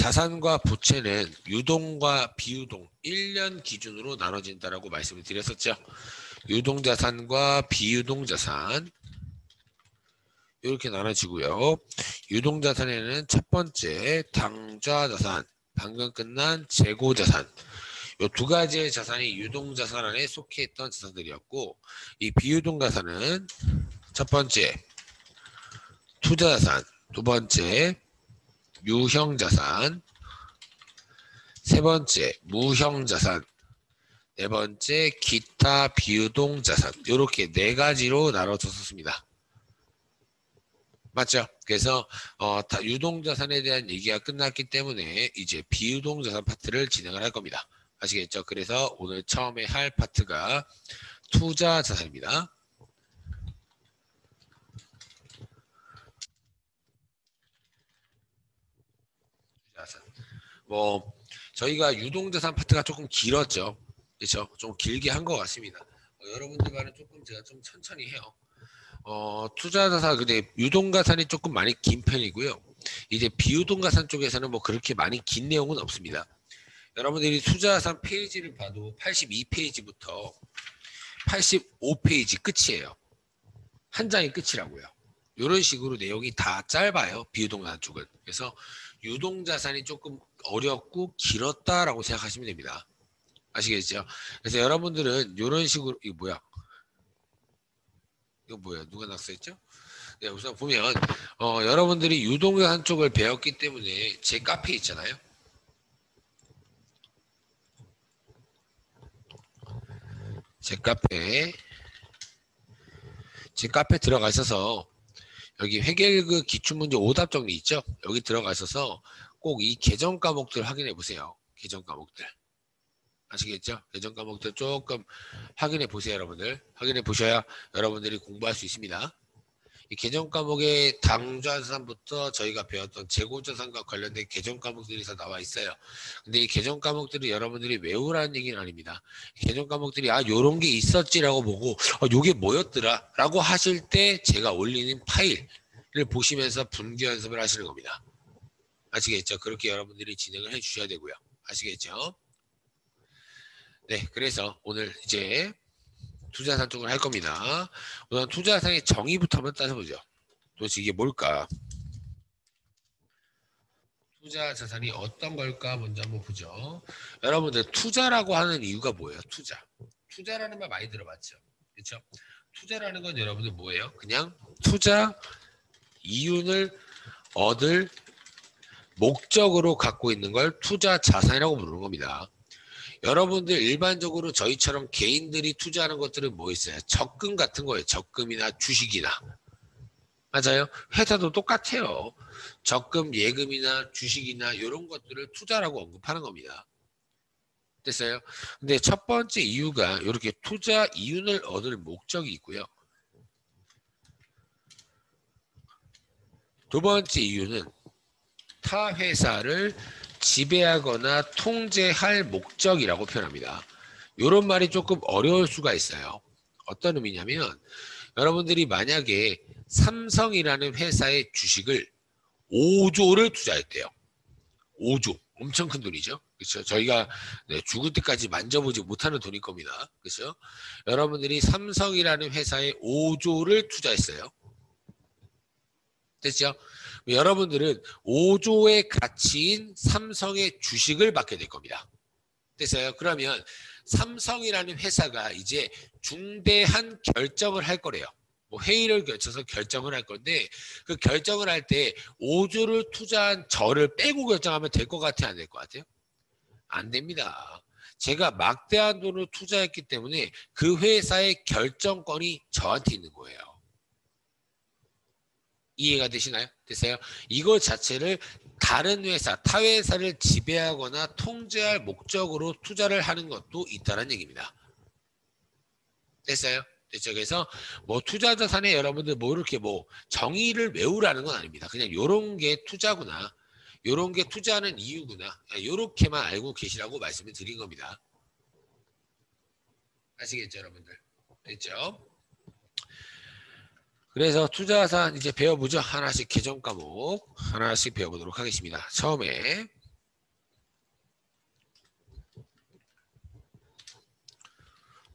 자산과 부채는 유동과 비유동 1년 기준으로 나눠진다라고 말씀을 드렸었죠. 유동자산과 비유동자산 이렇게 나눠지고요. 유동자산에는 첫 번째 당좌자산, 방금 끝난 재고자산 이 두 가지의 자산이 유동자산 안에 속해 있던 자산들이었고, 이 비유동자산은 첫 번째 투자자산, 두 번째 유형자산, 세 번째 무형자산, 네 번째 기타 비유동자산, 이렇게 네 가지로 나눠졌었습니다. 맞죠? 그래서 다 유동자산에 대한 얘기가 끝났기 때문에 이제 비유동자산 파트를 진행을 할 겁니다. 아시겠죠? 그래서 오늘 처음에 할 파트가 투자자산입니다. 투자자산. 뭐 저희가 유동자산 파트가 조금 길었죠. 그렇죠? 좀 길게 한 것 같습니다. 여러분들과는 조금 제가 좀 천천히 해요. 투자자산, 근데 유동자산이 조금 많이 긴 편이고요. 이제 비유동자산 쪽에서는 뭐 그렇게 많이 긴 내용은 없습니다. 여러분들이 투자자산 페이지를 봐도 82페이지부터 85페이지 끝이에요. 한 장이 끝이라고요. 이런 식으로 내용이 다 짧아요. 비유동자산 쪽은. 그래서 유동자산이 조금 어렵고 길었다라고 생각하시면 됩니다. 아시겠죠? 그래서 여러분들은 이런 식으로, 이거 뭐야? 이거 뭐야? 누가 낙서했죠? 네, 우선 보면 여러분들이 유동자산 쪽을 배웠기 때문에 제 카페 있잖아요. 제 카페 들어가셔서 여기 회계일그 기출문제 오답 정리 있죠? 여기 들어가셔서 꼭 이 개정 과목들 확인해 보세요. 개정 과목들. 아시겠죠? 개정 과목들 조금 확인해 보세요, 여러분들. 확인해 보셔야 여러분들이 공부할 수 있습니다. 이 개정 과목의 당좌자산부터 저희가 배웠던 재고자산과 관련된 개정 과목들이 다 나와 있어요. 근데 이 개정 과목들이 여러분들이 외우라는 얘기는 아닙니다. 개정 과목들이 요런 게 있었지라고 보고 요게 뭐였더라 라고 하실 때 제가 올리는 파일을 보시면서 분기 연습을 하시는 겁니다. 아시겠죠? 그렇게 여러분들이 진행을 해 주셔야 되고요. 아시겠죠? 네, 그래서 오늘 이제 투자자산 쪽을 할 겁니다. 우선 투자자산의 정의부터 한번 따져보죠. 도대체 이게 뭘까? 투자자산이 어떤 걸까 먼저 한번 보죠. 여러분들 투자라고 하는 이유가 뭐예요? 투자라는 말 많이 들어봤죠? 그렇죠? 투자라는 건 여러분들 뭐예요? 그냥 투자 이윤을 얻을 목적으로 갖고 있는 걸 투자자산이라고 부르는 겁니다. 여러분들 일반적으로 저희처럼 개인들이 투자하는 것들은 뭐 있어요? 적금 같은 거예요. 적금이나 주식이나. 맞아요. 회사도 똑같아요. 적금, 예금이나 주식이나 이런 것들을 투자라고 언급하는 겁니다. 됐어요? 근데 첫 번째 이유가 이렇게 투자 이윤을 얻을 목적이 있고요. 두 번째 이유는 타 회사를 지배하거나 통제할 목적이라고 표현합니다. 이런 말이 조금 어려울 수가 있어요. 어떤 의미냐면 여러분들이 만약에 삼성이라는 회사의 주식을 5조를 투자했대요. 5조. 엄청 큰 돈이죠. 그렇죠? 저희가 죽을 때까지 만져보지 못하는 돈일 겁니다. 그렇죠? 여러분들이 삼성이라는 회사에 5조를 투자했어요. 됐죠? 여러분들은 5조의 가치인 삼성의 주식을 받게 될 겁니다. 됐어요? 그러면 삼성이라는 회사가 이제 중대한 결정을 할 거래요. 뭐 회의를 거쳐서 결정을 할 건데 그 결정을 할 때 5조를 투자한 저를 빼고 결정하면 될 것 같아요? 안 될 것 같아요? 안 됩니다. 제가 막대한 돈을 투자했기 때문에 그 회사의 결정권이 저한테 있는 거예요. 이해가 되시나요? 됐어요? 이거 자체를 다른 회사, 타 회사를 지배하거나 통제할 목적으로 투자를 하는 것도 있다는 얘기입니다. 됐어요? 됐죠? 그래서 뭐 투자 자산에 여러분들 뭐 이렇게 뭐 정의를 외우라는 건 아닙니다. 그냥 요런 게 투자구나. 요런 게 투자하는 이유구나. 요렇게만 알고 계시라고 말씀을 드린 겁니다. 아시겠죠, 여러분들? 됐죠? 그래서 투자자산 이제 배워보죠. 하나씩 개정 과목 하나씩 배워보도록 하겠습니다. 처음에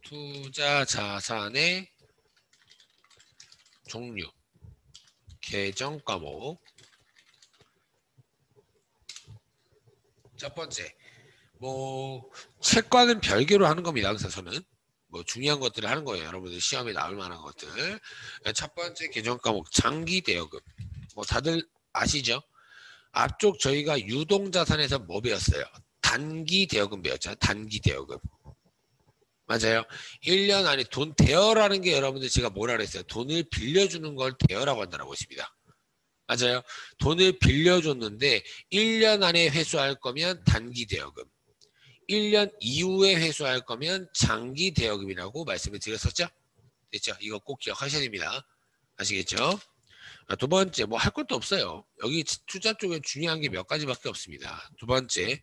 투자 자산의 종류, 계정 과목. 첫 번째, 뭐 책과는 별개로 하는 겁니다. 그래서 저는 뭐 중요한 것들을 하는 거예요. 여러분들 시험에 나올 만한 것들. 첫 번째 계정 과목 장기 대여금. 뭐 다들 아시죠? 앞쪽 저희가 유동자산에서 뭐 배웠어요? 단기 대여금 배웠잖아요. 단기 대여금. 맞아요. 1년 안에 돈 대여라는 게 여러분들 제가 뭐라 그랬어요? 돈을 빌려주는 걸 대여라고 한다고 보십니다. 맞아요. 돈을 빌려줬는데 1년 안에 회수할 거면 단기 대여금. 1년 이후에 회수할 거면 장기 대여금이라고 말씀을 드렸었죠? 됐죠? 이거 꼭 기억하셔야 됩니다. 아시겠죠? 두 번째, 뭐 할 것도 없어요. 여기 투자 쪽에 중요한 게 몇 가지밖에 없습니다. 두 번째,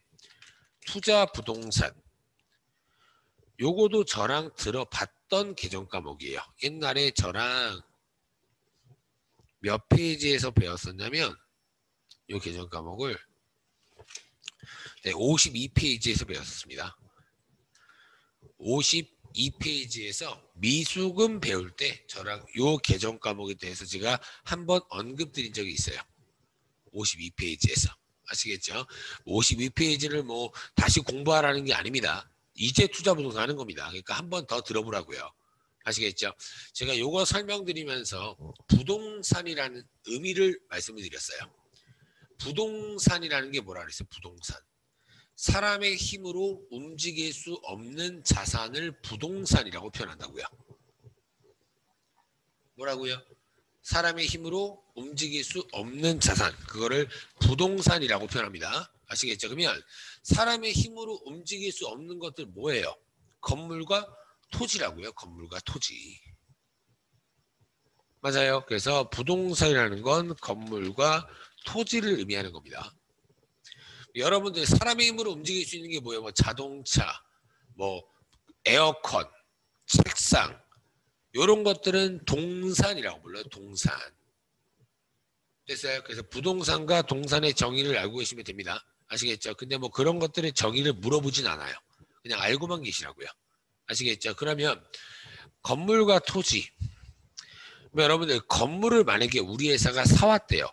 투자 부동산. 요거도 저랑 들어봤던 계정 과목이에요. 옛날에 저랑 몇 페이지에서 배웠었냐면 요 계정 과목을 52페이지에서 배웠습니다. 52페이지에서 미수금 배울 때 저랑 요 계정 과목에 대해서 제가 한번 언급드린 적이 있어요. 52페이지에서. 아시겠죠? 52페이지를 뭐 다시 공부하라는 게 아닙니다. 이제 투자 부동산 하는 겁니다. 그러니까 한번 더 들어보라고요. 아시겠죠? 제가 요거 설명드리면서 부동산이라는 의미를 말씀을 드렸어요. 부동산이라는 게 뭐라 그랬어요? 부동산. 사람의 힘으로 움직일 수 없는 자산을 부동산이라고 표현한다고요. 뭐라고요? 사람의 힘으로 움직일 수 없는 자산, 그거를 부동산이라고 표현합니다. 아시겠죠? 그러면 사람의 힘으로 움직일 수 없는 것들 뭐예요? 건물과 토지라고요. 건물과 토지. 맞아요. 그래서 부동산이라는 건 건물과 토지를 의미하는 겁니다. 여러분들 사람의 힘으로 움직일 수 있는 게 뭐예요? 뭐 자동차, 뭐 에어컨, 책상, 이런 것들은 동산이라고 불러요. 동산. 됐어요? 그래서 부동산과 동산의 정의를 알고 계시면 됩니다. 아시겠죠? 근데 뭐 그런 것들의 정의를 물어보진 않아요. 그냥 알고만 계시라고요. 아시겠죠? 그러면 건물과 토지. 여러분들 건물을 만약에 우리 회사가 사왔대요.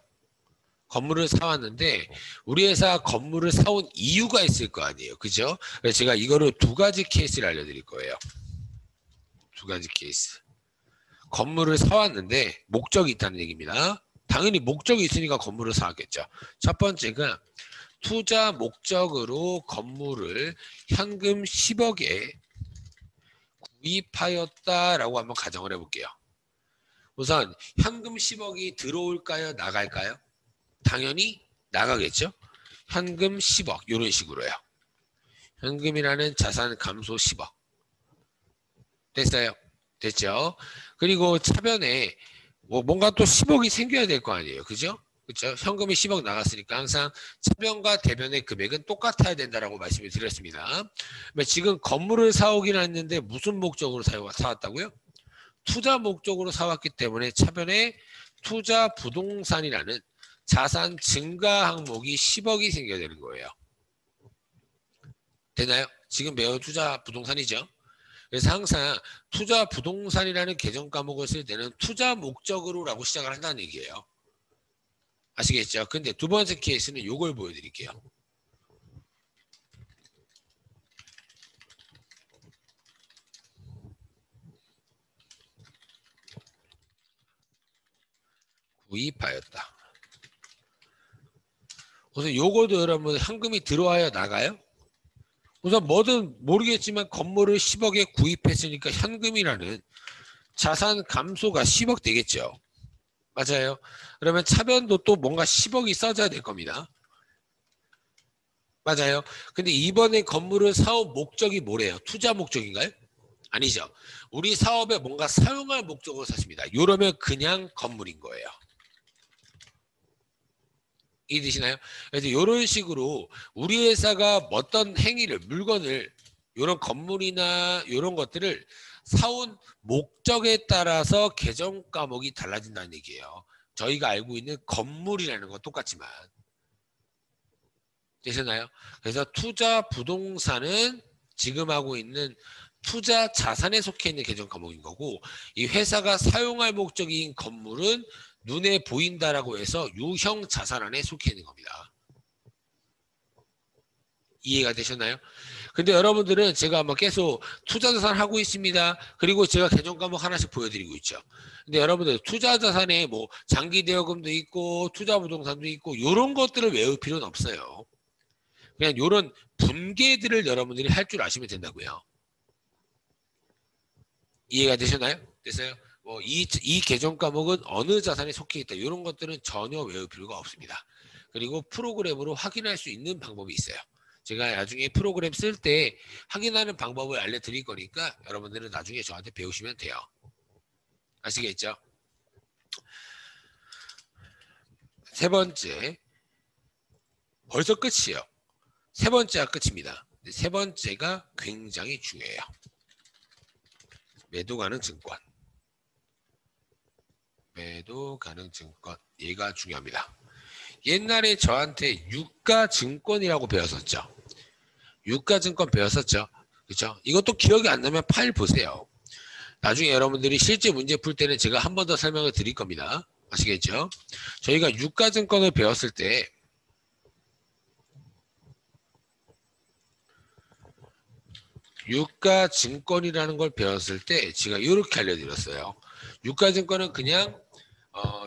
건물을 사왔는데 우리 회사 건물을 사온 이유가 있을 거 아니에요. 그죠? 그래서 제가 이거를 두 가지 케이스를 알려드릴 거예요. 두 가지 케이스. 건물을 사왔는데 목적이 있다는 얘기입니다. 당연히 목적이 있으니까 건물을 사왔겠죠. 첫 번째가 투자 목적으로 건물을 현금 10억에 구입하였다라고 한번 가정을 해볼게요. 우선 현금 10억이 들어올까요? 나갈까요? 당연히 나가겠죠. 현금 10억 이런 식으로요. 현금이라는 자산 감소 10억. 됐어요? 됐죠? 그리고 차변에 뭐 뭔가 또 10억이 생겨야 될 거 아니에요. 그죠? 그렇죠? 현금이 10억 나갔으니까 항상 차변과 대변의 금액은 똑같아야 된다라고 말씀을 드렸습니다. 지금 건물을 사오긴 했는데 무슨 목적으로 사왔다고요? 투자 목적으로 사왔기 때문에 차변에 투자 부동산이라는 자산 증가 항목이 10억이 생겨야 되는 거예요. 되나요? 지금 매우 투자 부동산이죠. 그래서 항상 투자 부동산이라는 계정 과목을 쓸 때는 투자 목적으로라고 시작을 한다는 얘기예요. 아시겠죠? 근데 두 번째 케이스는 요걸 보여드릴게요. 구입하였다. 우선 요거도 여러분 현금이 들어와야 나가요? 우선 뭐든 모르겠지만 건물을 10억에 구입했으니까 현금이라는 자산 감소가 10억 되겠죠. 맞아요. 그러면 차변도 또 뭔가 10억이 써져야 될 겁니다. 맞아요. 근데 이번에 건물을 사온 목적이 뭐래요? 투자 목적인가요? 아니죠. 우리 사업에 뭔가 사용할 목적으로 샀습니다. 이러면 그냥 건물인 거예요. 이해되시나요? 그래서 이런 식으로 우리 회사가 어떤 행위를, 물건을, 이런 건물이나 이런 것들을 사온 목적에 따라서 계정 과목이 달라진다는 얘기예요. 저희가 알고 있는 건물이라는 건 똑같지만. 되셨나요? 그래서 투자 부동산은 지금 하고 있는 투자 자산에 속해 있는 개정 과목인 거고, 이 회사가 사용할 목적인 건물은 눈에 보인다라고 해서 유형 자산 안에 속해 있는 겁니다. 이해가 되셨나요? 근데 여러분들은 제가 뭐 계속 투자자산 하고 있습니다. 그리고 제가 개정 과목 하나씩 보여드리고 있죠. 근데 여러분들 투자자산에 뭐 장기대여금도 있고 투자부동산도 있고 이런 것들을 외울 필요는 없어요. 그냥 이런 분계들을 여러분들이 할 줄 아시면 된다고요. 이해가 되셨나요? 됐어요? 이 개정 과목은 어느 자산에 속해 있다. 이런 것들은 전혀 외울 필요가 없습니다. 그리고 프로그램으로 확인할 수 있는 방법이 있어요. 제가 나중에 프로그램 쓸 때 확인하는 방법을 알려드릴 거니까 여러분들은 나중에 저한테 배우시면 돼요. 아시겠죠? 세 번째, 벌써 끝이에요. 세 번째가 끝입니다. 세 번째가 굉장히 중요해요. 매도 가능 증권. 매도 가능 증권. 얘가 중요합니다. 옛날에 저한테 유가증권이라고 배웠었죠. 유가증권 배웠었죠. 그렇죠? 이것도 기억이 안 나면 파일 보세요. 나중에 여러분들이 실제 문제 풀 때는 제가 한 번 더 설명을 드릴 겁니다. 아시겠죠? 저희가 유가증권을 배웠을 때 유가증권이라는 걸 배웠을 때 제가 이렇게 알려드렸어요. 유가증권은 그냥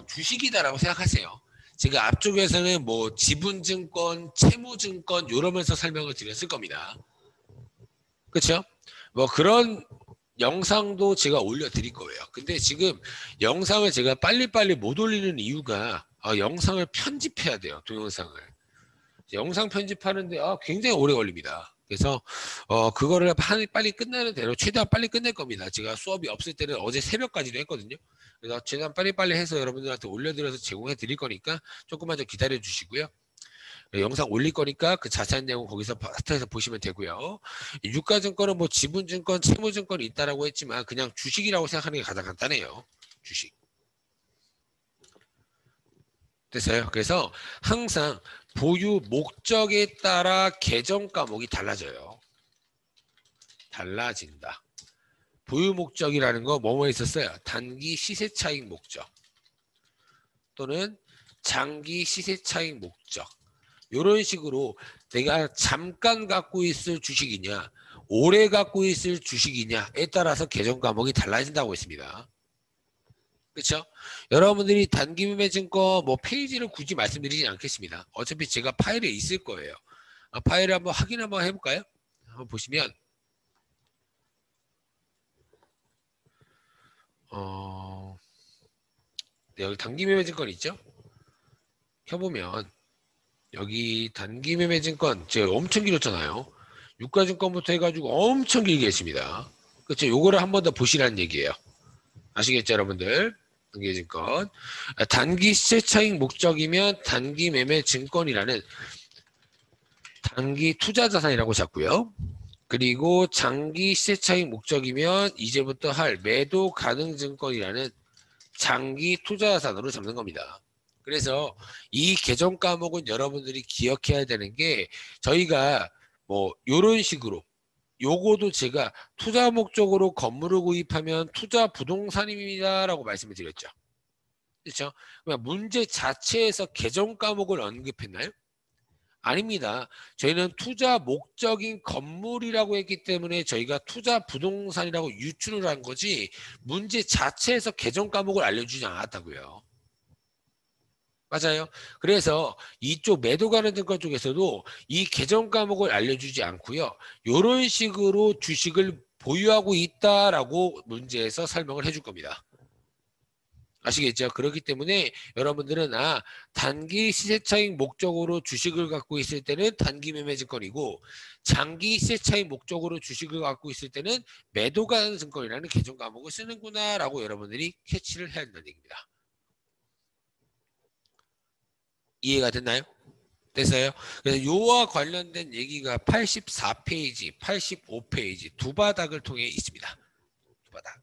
주식이다라고 생각하세요. 제가 앞쪽에서는 뭐 지분증권, 채무증권 이러면서 설명을 드렸을 겁니다. 그렇죠? 뭐 그런 영상도 제가 올려드릴 거예요. 근데 지금 영상을 제가 빨리빨리 못 올리는 이유가 영상을 편집해야 돼요. 동영상을. 영상 편집하는데 굉장히 오래 걸립니다. 그래서 그거를 빨리 끝나는 대로 최대한 빨리 끝낼 겁니다. 제가 수업이 없을 때는 어제 새벽까지도 했거든요. 그래서 최대한 빨리빨리 해서 여러분들한테 올려드려서 제공해 드릴 거니까 조금만 좀 기다려 주시고요. 영상 올릴 거니까 그 자세한 내용 거기서 스타에서 보시면 되고요. 유가증권은 뭐 지분증권, 채무증권이 있다라고 했지만 그냥 주식이라고 생각하는 게 가장 간단해요. 주식. 됐어요? 그래서 항상 보유 목적에 따라 개정 과목이 달라져요. 달라진다. 보유 목적이라는 거 뭐뭐 있었어요? 단기 시세 차익 목적 또는 장기 시세 차익 목적. 이런 식으로 내가 잠깐 갖고 있을 주식이냐 오래 갖고 있을 주식이냐에 따라서 개정 과목이 달라진다고 했습니다. 그렇죠? 여러분들이 단기 매매 증권 뭐 페이지를 굳이 말씀드리지 않겠습니다. 어차피 제가 파일에 있을 거예요. 파일을 한번 확인 한번 해볼까요? 한번 보시면 네, 여기 단기 매매 증권 있죠? 켜보면 여기 단기 매매 증권 제가 엄청 길었잖아요. 유가증권부터 해가지고 엄청 길게 했습니다. 그렇죠? 요거를 한 번 더 보시라는 얘기예요. 아시겠죠, 여러분들? 단기 증권. 단기 시세 차익 목적이면 단기 매매 증권이라는 단기 투자 자산이라고 잡고요. 그리고 장기 시세 차익 목적이면 이제부터 할 매도 가능 증권이라는 장기 투자 자산으로 잡는 겁니다. 그래서 이 개정 과목은 여러분들이 기억해야 되는 게 저희가 뭐 이런 식으로 요거도 제가 투자 목적으로 건물을 구입하면 투자 부동산입니다라고 말씀을 드렸죠. 그렇죠? 그러니까 문제 자체에서 개정 과목을 언급했나요? 아닙니다. 저희는 투자 목적인 건물이라고 했기 때문에 저희가 투자 부동산이라고 유추를 한 거지 문제 자체에서 개정 과목을 알려주지 않았다고요. 맞아요. 그래서 이쪽 매도 가능 증권 쪽에서도 이 개정 과목을 알려주지 않고요. 이런 식으로 주식을 보유하고 있다라고 문제에서 설명을 해줄 겁니다. 아시겠죠? 그렇기 때문에 여러분들은 단기 시세차익 목적으로 주식을 갖고 있을 때는 단기 매매 증권이고 장기 시세차익 목적으로 주식을 갖고 있을 때는 매도 가능 증권이라는 개정 과목을 쓰는구나 라고 여러분들이 캐치를 해야 한다는 얘기입니다. 이해가 됐나요? 됐어요? 그래서 요와 관련된 얘기가 84페이지, 85페이지 두 바닥을 통해 있습니다. 두 바닥.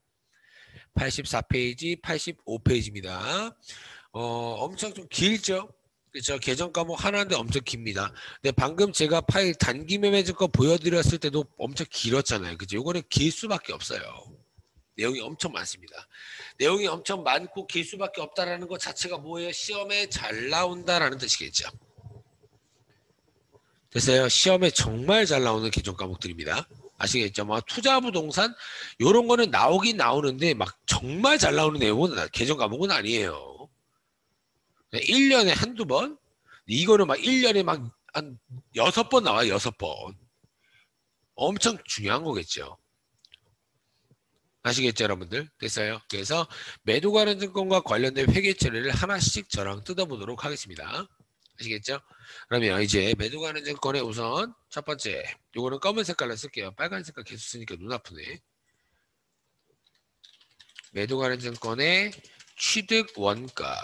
84페이지, 85페이지입니다. 엄청 좀 길죠? 그렇죠. 계정 과목 하나인데 엄청 깁니다. 근데 방금 제가 파일 단기 매매 증권 보여드렸을 때도 엄청 길었잖아요. 그죠? 요거는 길 수밖에 없어요. 내용이 엄청 많습니다. 내용이 엄청 많고 길 수밖에 없다라는 것 자체가 뭐예요? 시험에 잘 나온다라는 뜻이겠죠. 됐어요. 시험에 정말 잘 나오는 계정 과목들입니다. 아시겠죠? 뭐 투자 부동산 요런 거는 나오긴 나오는데 막 정말 잘 나오는 내용은 계정 과목은 아니에요. 1년에 한두 번? 이거는 막 1년에 막 한 6번 나와요. 6번. 엄청 중요한 거겠죠. 아시겠죠, 여러분들? 됐어요. 그래서 매도 관련 증권과 관련된 회계 처리를 하나씩 저랑 뜯어보도록 하겠습니다. 아시겠죠? 그러면 이제 매도 관련 증권에 우선 첫 번째, 요거는 검은 색깔로 쓸게요. 빨간 색깔 계속 쓰니까 눈 아프네. 매도 관련 증권의 취득 원가.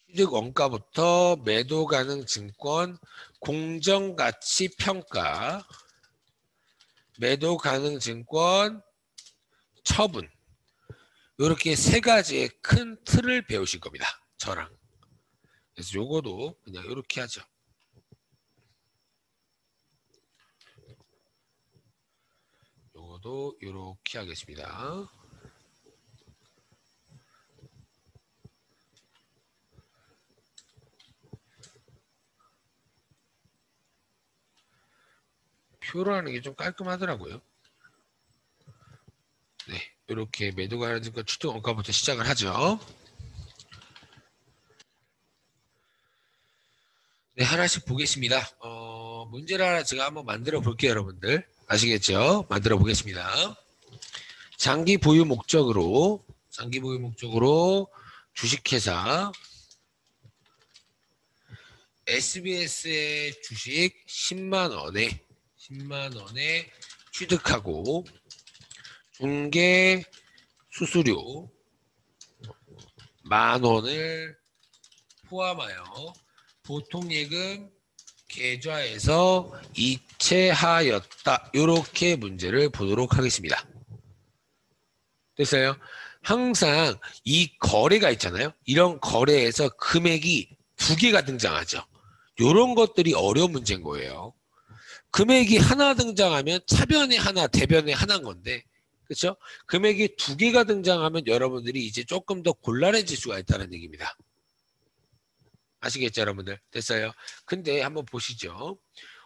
취득 원가부터 매도 가능 증권 공정가치 평가, 매도 가능 증권 처분. 이렇게 세 가지의 큰 틀을 배우실 겁니다. 저랑. 그래서 요거도 그냥 이렇게 하죠. 요거도 이렇게 하겠습니다. 표로 하는 게 좀 깔끔하더라고요. 네, 이렇게 매도 가능 증권 취득 원가부터 시작을 하죠. 네, 하나씩 보겠습니다. 문제를 하나 제가 한번 만들어 볼게요, 여러분들. 아시겠죠? 만들어 보겠습니다. 장기 보유 목적으로 주식회사 SBS의 주식 10만 원에 취득하고 중개 수수료 10,000원을 포함하여 보통예금 계좌에서 이체하였다. 이렇게 문제를 보도록 하겠습니다. 됐어요? 항상 이 거래가 있잖아요. 이런 거래에서 금액이 두 개가 등장하죠. 이런 것들이 어려운 문제인 거예요. 금액이 하나 등장하면 차변에 하나, 대변에 하나인 건데, 그렇죠? 금액이 두 개가 등장하면 여러분들이 이제 조금 더 곤란해질 수가 있다는 얘기입니다. 아시겠죠, 여러분들? 됐어요? 근데 한번 보시죠.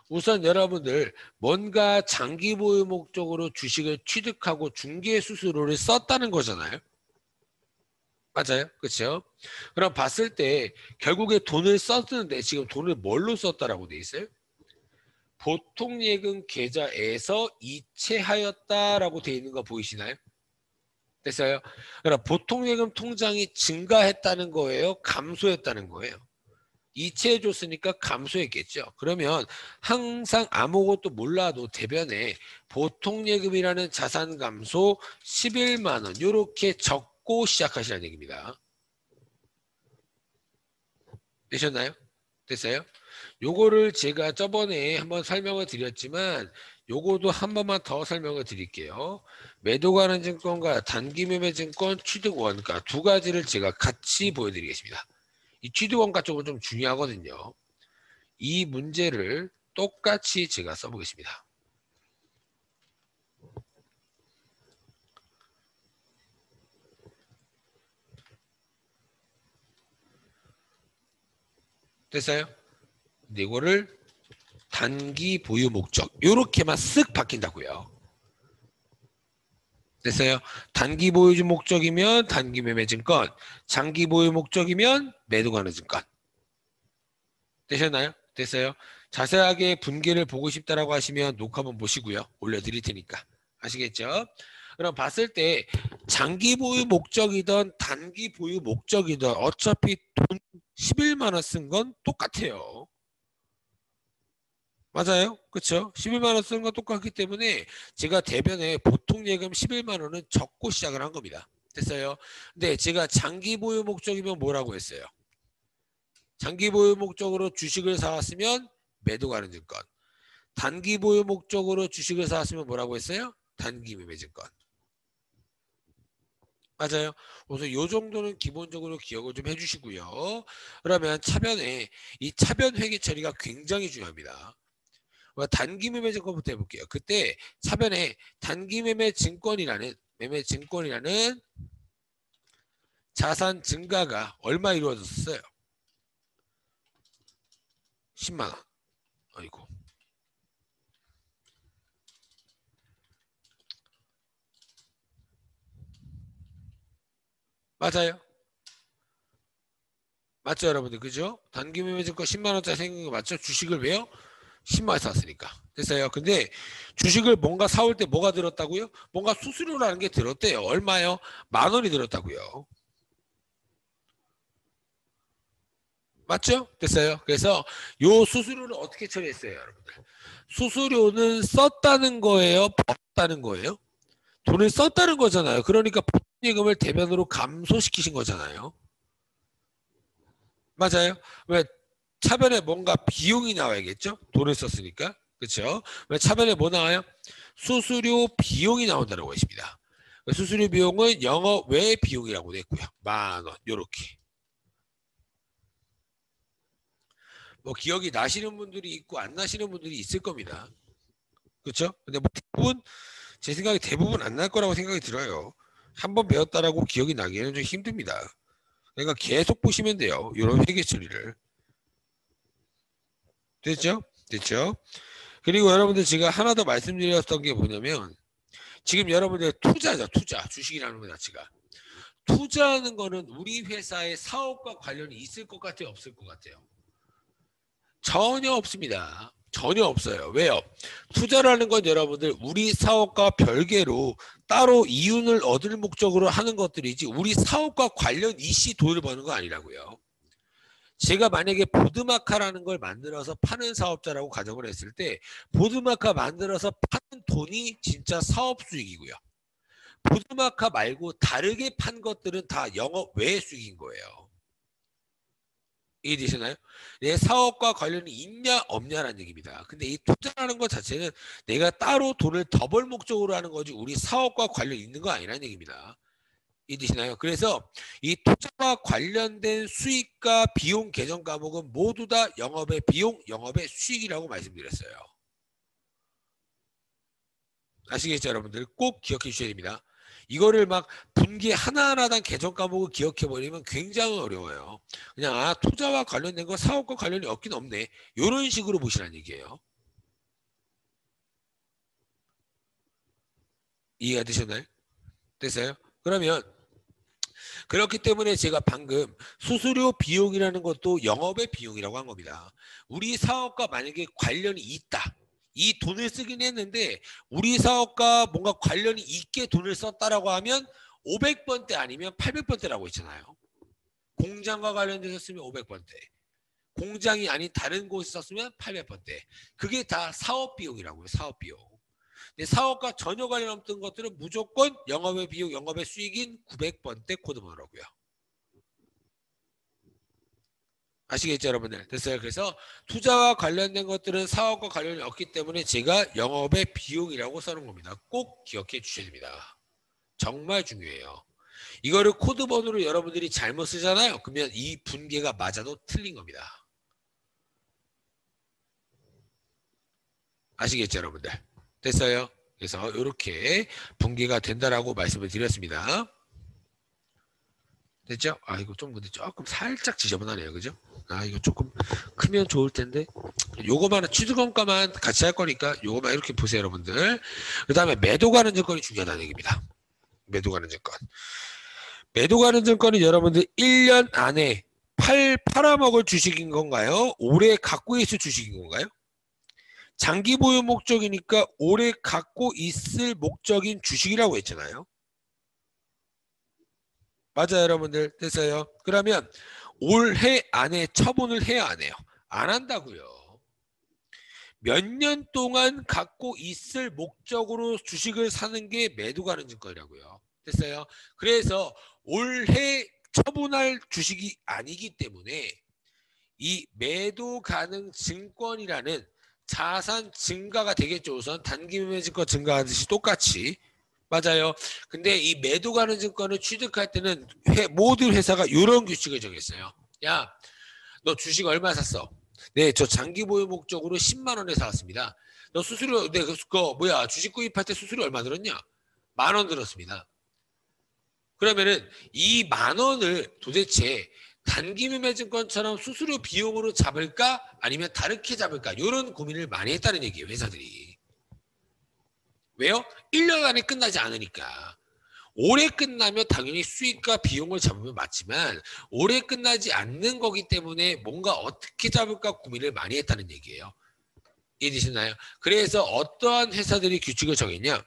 우선 여러분들 뭔가 장기 보유 목적으로 주식을 취득하고 중개 수수료를 썼다는 거잖아요. 맞아요? 그렇죠? 그럼 봤을 때 결국에 돈을 썼는데 지금 돈을 뭘로 썼다라고 돼 있어요? 보통예금 계좌에서 이체하였다라고 돼 있는 거 보이시나요? 됐어요? 그럼 보통예금 통장이 증가했다는 거예요? 감소했다는 거예요? 이체해줬으니까 감소했겠죠. 그러면 항상 아무것도 몰라도 대변에 보통예금이라는 자산 감소 11만 원 이렇게 적고 시작하시라는 얘기입니다. 되셨나요? 됐어요? 요거를 제가 저번에 한번 설명을 드렸지만 요거도 한 번만 더 설명을 드릴게요. 매도 가능 증권과 단기 매매 증권 취득 원가 두 가지를 제가 같이 보여드리겠습니다. 이 취득 원가 쪽은 좀 중요하거든요. 이 문제를 똑같이 제가 써보겠습니다. 됐어요? 근데 이거를 단기 보유 목적 이렇게만 쓱 바뀐다고요. 됐어요? 단기 보유 목적이면 단기 매매 증권, 장기 보유 목적이면 매도 가능 증권. 되셨나요? 됐어요? 자세하게 분계를 보고 싶다라고 하시면 녹화 한번 보시고요. 올려드릴 테니까. 아시겠죠? 그럼 봤을 때 장기 보유 목적이든 단기 보유 목적이든 어차피 돈 11만 원 쓴 건 똑같아요. 맞아요? 그렇죠? 11만 원 쓴 건 똑같기 때문에 제가 대변에 보통 예금 11만 원은 적고 시작을 한 겁니다. 됐어요? 근데 제가 장기 보유 목적이면 뭐라고 했어요? 장기 보유 목적으로 주식을 사왔으면 매도 가능 증권. 단기 보유 목적으로 주식을 사왔으면 뭐라고 했어요? 단기 매매 증권. 맞아요. 그래서 요 정도는 기본적으로 기억을 좀 해주시고요. 그러면 차변에 이 차변 회계 처리가 굉장히 중요합니다. 단기 매매 증권부터 해볼게요. 그때 차변에 단기 매매 증권이라는 자산 증가가 얼마 이루어졌어요? 10만 원. 아이고. 맞아요. 맞죠, 여러분들? 그죠? 단기 매매 증권 10만 원짜리 생긴 거 맞죠? 주식을 왜요? 10만 원 샀으니까. 됐어요. 근데 주식을 뭔가 사올 때 뭐가 들었다고요? 뭔가 수수료라는 게 들었대요. 얼마요? 10,000원이 들었다고요. 맞죠? 됐어요. 그래서 요 수수료를 어떻게 처리했어요, 여러분들? 수수료는 썼다는 거예요? 벌었다는 거예요? 돈을 썼다는 거잖아요. 그러니까 보증예금을 대면으로 감소시키신 거잖아요. 맞아요. 왜 차변에 뭔가 비용이 나와야겠죠? 돈을 썼으니까. 그렇죠? 왜 차변에 뭐 나와요? 수수료 비용이 나온다는 것입니다. 수수료 비용은 영업 외 비용이라고 냈고요. 10,000원 요렇게. 뭐 기억이 나시는 분들이 있고 안 나시는 분들이 있을 겁니다. 그렇죠? 근데 뭐 대부분 제 생각에 대부분 안 날 거라고 생각이 들어요. 한번 배웠다라고 기억이 나기에는 좀 힘듭니다. 그러니까 계속 보시면 돼요. 이런 회계 처리를. 됐죠? 됐죠? 그리고 여러분들 제가 하나 더 말씀드렸던 게 뭐냐면 지금 여러분들 투자죠. 투자. 주식이라는 것 자체가. 투자하는 거는 우리 회사의 사업과 관련이 있을 것 같아요? 없을 것 같아요? 전혀 없습니다. 전혀 없어요. 왜요? 투자라는 건 여러분들 우리 사업과 별개로 따로 이윤을 얻을 목적으로 하는 것들이지 우리 사업과 관련 이시 돈을 버는 거 아니라고요. 제가 만약에 보드마카라는 걸 만들어서 파는 사업자라고 가정을 했을 때 보드마카 만들어서 파는 돈이 진짜 사업 수익이고요. 보드마카 말고 다르게 판 것들은 다 영업 외 수익인 거예요. 이해되시나요? 내 사업과 관련이 있냐 없냐라는 얘기입니다. 근데 이 투자라는 것 자체는 내가 따로 돈을 더 벌 목적으로 하는 거지 우리 사업과 관련 있는 거 아니라는 얘기입니다. 이해되시나요? 그래서 이 투자와 관련된 수익과 비용 계정 과목은 모두 다 영업의 비용, 영업의 수익이라고 말씀드렸어요. 아시겠죠, 여러분들? 꼭 기억해 주셔야 됩니다. 이거를 막 분기 하나하나당 계정 과목을 기억해 버리면 굉장히 어려워요. 그냥 투자와 관련된 거 사업과 관련이 없긴 없네. 이런 식으로 보시라는 얘기예요. 이해가 되셨나요? 됐어요? 그러면 그렇기 때문에 제가 방금 수수료 비용이라는 것도 영업의 비용이라고 한 겁니다. 우리 사업과 만약에 관련이 있다. 이 돈을 쓰긴 했는데 우리 사업과 뭔가 관련이 있게 돈을 썼다라고 하면 500번대 아니면 800번대라고 했잖아요. 공장과 관련돼서 쓰면 500번대. 공장이 아닌 다른 곳에 썼으면 800번대. 그게 다 사업 비용이라고요. 사업 비용. 근데 사업과 전혀 관련 없던 것들은 무조건 영업의 비용, 영업의 수익인 900번대 코드번호라고요. 아시겠죠, 여러분들? 됐어요. 그래서 투자와 관련된 것들은 사업과 관련이 없기 때문에 제가 영업의 비용이라고 써놓은 겁니다. 꼭 기억해 주셔야 됩니다. 정말 중요해요. 이거를 코드번호로 여러분들이 잘못 쓰잖아요. 그러면 이 분계가 맞아도 틀린 겁니다. 아시겠죠, 여러분들? 됐어요. 그래서 이렇게 분계가 된다라고 말씀을 드렸습니다. 됐죠? 이거 좀 근데 조금 살짝 지저분하네요. 그죠? 이거 조금 크면 좋을 텐데. 요거만 취득원가만 같이 할 거니까 요거만 이렇게 보세요, 여러분들. 그 다음에 매도 가는 증권이 중요하다는 얘기입니다. 매도 가는 증권. 매도 가는 증권은 여러분들 1년 안에 팔아먹을 주식인 건가요? 오래 갖고 있을 주식인 건가요? 장기 보유 목적이니까 오래 갖고 있을 목적인 주식이라고 했잖아요. 맞아요, 여러분들. 됐어요. 그러면 올해 안에 처분을 해야 안 해요? 안 한다고요. 몇 년 동안 갖고 있을 목적으로 주식을 사는 게 매도 가능 증권이라고요. 됐어요? 그래서 올해 처분할 주식이 아니기 때문에 이 매도 가능 증권이라는 자산 증가가 되겠죠. 우선 단기 매매 증권 증가하듯이 똑같이. 맞아요. 근데 이 매도 가는 증권을 취득할 때는 모든 회사가 이런 규칙을 정했어요. 야, 너 주식 얼마 샀어? 네, 저 장기 보유 목적으로 10만 원에 사왔습니다. 너 수수료, 네, 뭐야, 주식 구입할 때 수수료 얼마 들었냐? 10,000원 들었습니다. 그러면은 이 10,000원을 도대체 단기 매매 증권처럼 수수료 비용으로 잡을까? 아니면 다르게 잡을까? 이런 고민을 많이 했다는 얘기예요, 회사들이. 왜요? 1년 안에 끝나지 않으니까. 올해 끝나면 당연히 수익과 비용을 잡으면 맞지만 올해 끝나지 않는 거기 때문에 뭔가 어떻게 잡을까 고민을 많이 했다는 얘기예요. 이해되시나요? 그래서 어떠한 회사들이 규칙을 정했냐?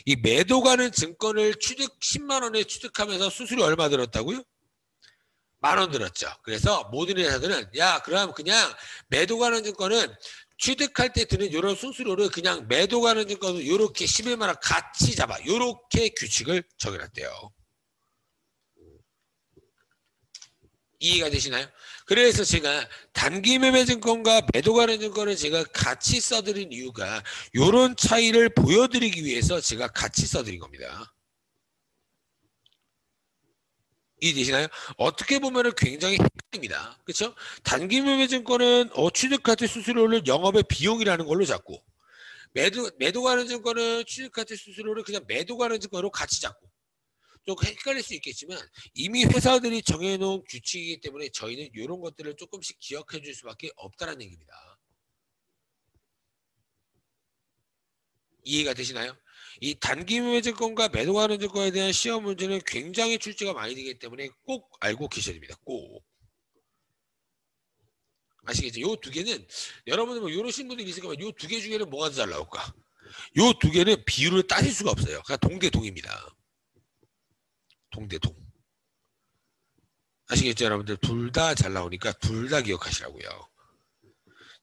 이 매도 가는 증권을 10만 원에 취득하면서 수수료 얼마 들었다고요? 10,000원 들었죠. 그래서 모든 회사들은 야, 그럼 그냥 매도 가는 증권은 취득할 때 드는 이런 수수료를 그냥 매도 가는 증권을 이렇게 11만 원 같이 잡아. 이렇게 규칙을 정해놨대요. 이해가 되시나요? 그래서 제가 단기 매매 증권과 매도 가는 증권을 제가 같이 써드린 이유가 이런 차이를 보여드리기 위해서 제가 같이 써드린 겁니다. 이해되시나요? 어떻게 보면 굉장히 헷갈립니다. 그렇죠? 단기 매매 증권은 취득할 때 수수료를 영업의 비용이라는 걸로 잡고 매도 가는 증권은 취득할 때 수수료를 그냥 매도 가는 증권으로 같이 잡고 좀 헷갈릴 수 있겠지만 이미 회사들이 정해놓은 규칙이기 때문에 저희는 이런 것들을 조금씩 기억해 줄 수밖에 없다는 얘기입니다. 이해가 되시나요? 이 단기 매매 증권과 매도 가는 증권에 대한 시험 문제는 굉장히 출제가 많이 되기 때문에 꼭 알고 계셔야 됩니다. 꼭. 아시겠죠? 요 두 개는 여러분들 뭐 이러신 분들이 있을 거면 요 두 개 중에는 뭐가 더 잘 나올까? 요 두 개는 비율을 따질 수가 없어요. 그냥 동대동입니다. 동대동. 아시겠죠, 여러분들? 둘 다 잘 나오니까 둘 다 기억하시라고요.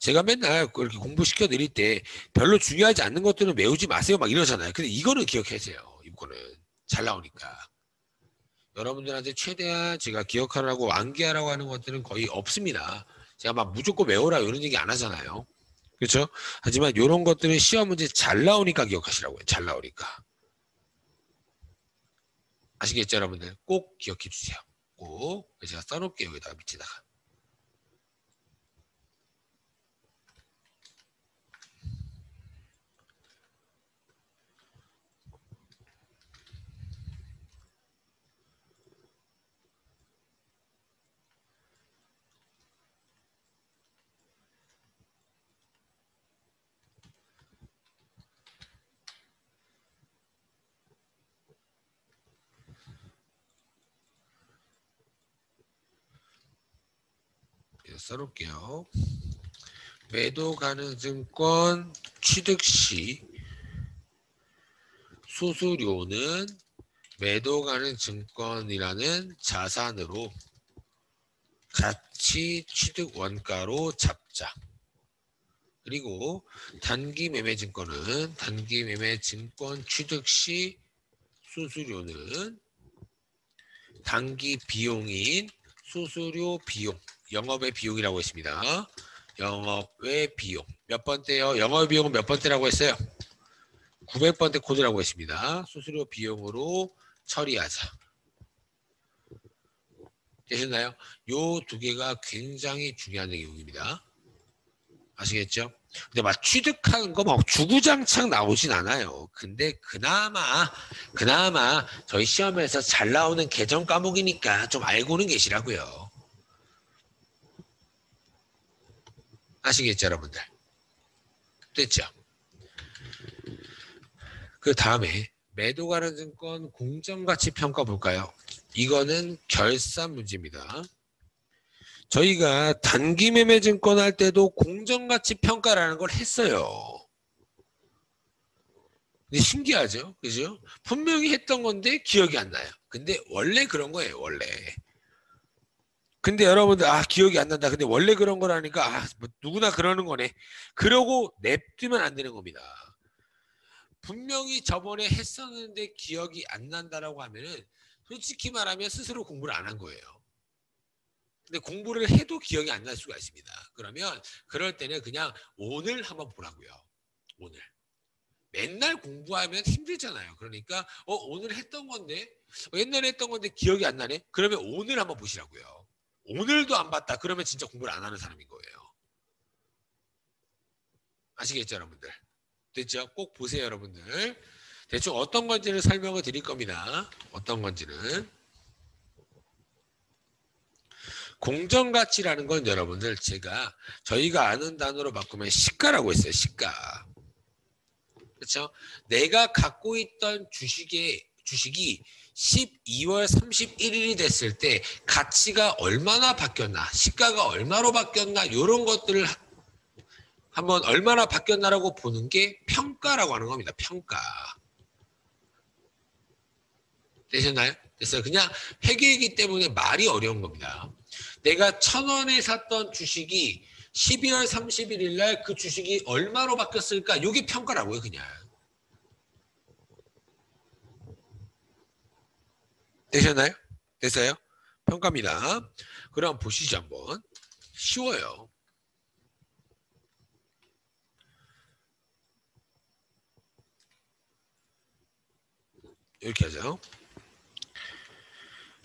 제가 맨날 그렇게 공부시켜 드릴 때 별로 중요하지 않는 것들은 외우지 마세요 막 이러잖아요. 근데 이거는 기억하세요. 이거는 잘 나오니까. 여러분들한테 최대한 제가 기억하라고 암기하라고 하는 것들은 거의 없습니다. 제가 막 무조건 외워라 이런 얘기 안 하잖아요. 그렇죠? 하지만 이런 것들은 시험 문제 잘 나오니까 기억하시라고요. 잘 나오니까. 아시겠죠, 여러분들? 꼭 기억해 주세요. 꼭. 제가 써놓을게요. 여기다가 밑에다가. 써놓을게요. 매도 가능 증권 취득 시 수수료는 매도 가능 증권이라는 자산으로 가치 취득 원가로 잡자. 그리고 단기 매매 증권은 단기 매매 증권 취득 시 수수료는 단기 비용인 수수료 비용, 영업의 비용이라고 했습니다. 영업의 비용. 몇 번째요? 영업의 비용은 몇 번째라고 했어요? 900번째 코드라고 했습니다. 수수료 비용으로 처리하자. 되셨나요? 요 두 개가 굉장히 중요한 내용입니다. 아시겠죠? 근데 막 취득하는 거 막 주구장창 나오진 않아요. 근데 그나마 저희 시험에서 잘 나오는 개정 과목이니까 좀 알고는 계시라고요. 아시겠죠, 여러분들? 됐죠? 그 다음에 매도 가능 증권 공정가치 평가 볼까요? 이거는 결산 문제입니다. 저희가 단기 매매 증권 할 때도 공정가치 평가라는 걸 했어요. 근데 신기하죠? 그죠? 분명히 했던 건데 기억이 안 나요. 근데 원래 그런 거예요, 원래. 근데 여러분들, 기억이 안 난다. 근데 원래 그런 거라니까, 뭐 누구나 그러는 거네. 그러고 냅두면 안 되는 겁니다. 분명히 저번에 했었는데 기억이 안 난다라고 하면은 솔직히 말하면 스스로 공부를 안 한 거예요. 근데 공부를 해도 기억이 안 날 수가 있습니다. 그러면 그럴 때는 그냥 오늘 한번 보라고요. 오늘. 맨날 공부하면 힘들잖아요. 그러니까 오늘 했던 건데 옛날에 했던 건데 기억이 안 나네. 그러면 오늘 한번 보시라고요. 오늘도 안 봤다. 그러면 진짜 공부를 안 하는 사람인 거예요. 아시겠죠, 여러분들? 됐죠? 꼭 보세요, 여러분들. 대충 어떤 건지를 설명을 드릴 겁니다. 어떤 건지는. 공정가치라는 건 여러분들 저희가 아는 단어로 바꾸면 시가라고 했어요. 시가. 그렇죠? 내가 갖고 있던 주식이 12월 31일이 됐을 때 가치가 얼마나 바뀌었나, 시가가 얼마로 바뀌었나 이런 것들을 한번 얼마나 바뀌었나라고 보는 게 평가라고 하는 겁니다. 평가. 되셨나요? 됐어요. 그냥 회계이기 때문에 말이 어려운 겁니다. 내가 1,000원에 샀던 주식이 12월 31일 날 그 주식이 얼마로 바뀌었을까? 이게 평가라고요, 그냥. 되셨나요? 됐어요? 평가입니다. 그럼 보시죠, 한번. 쉬워요. 이렇게 하죠.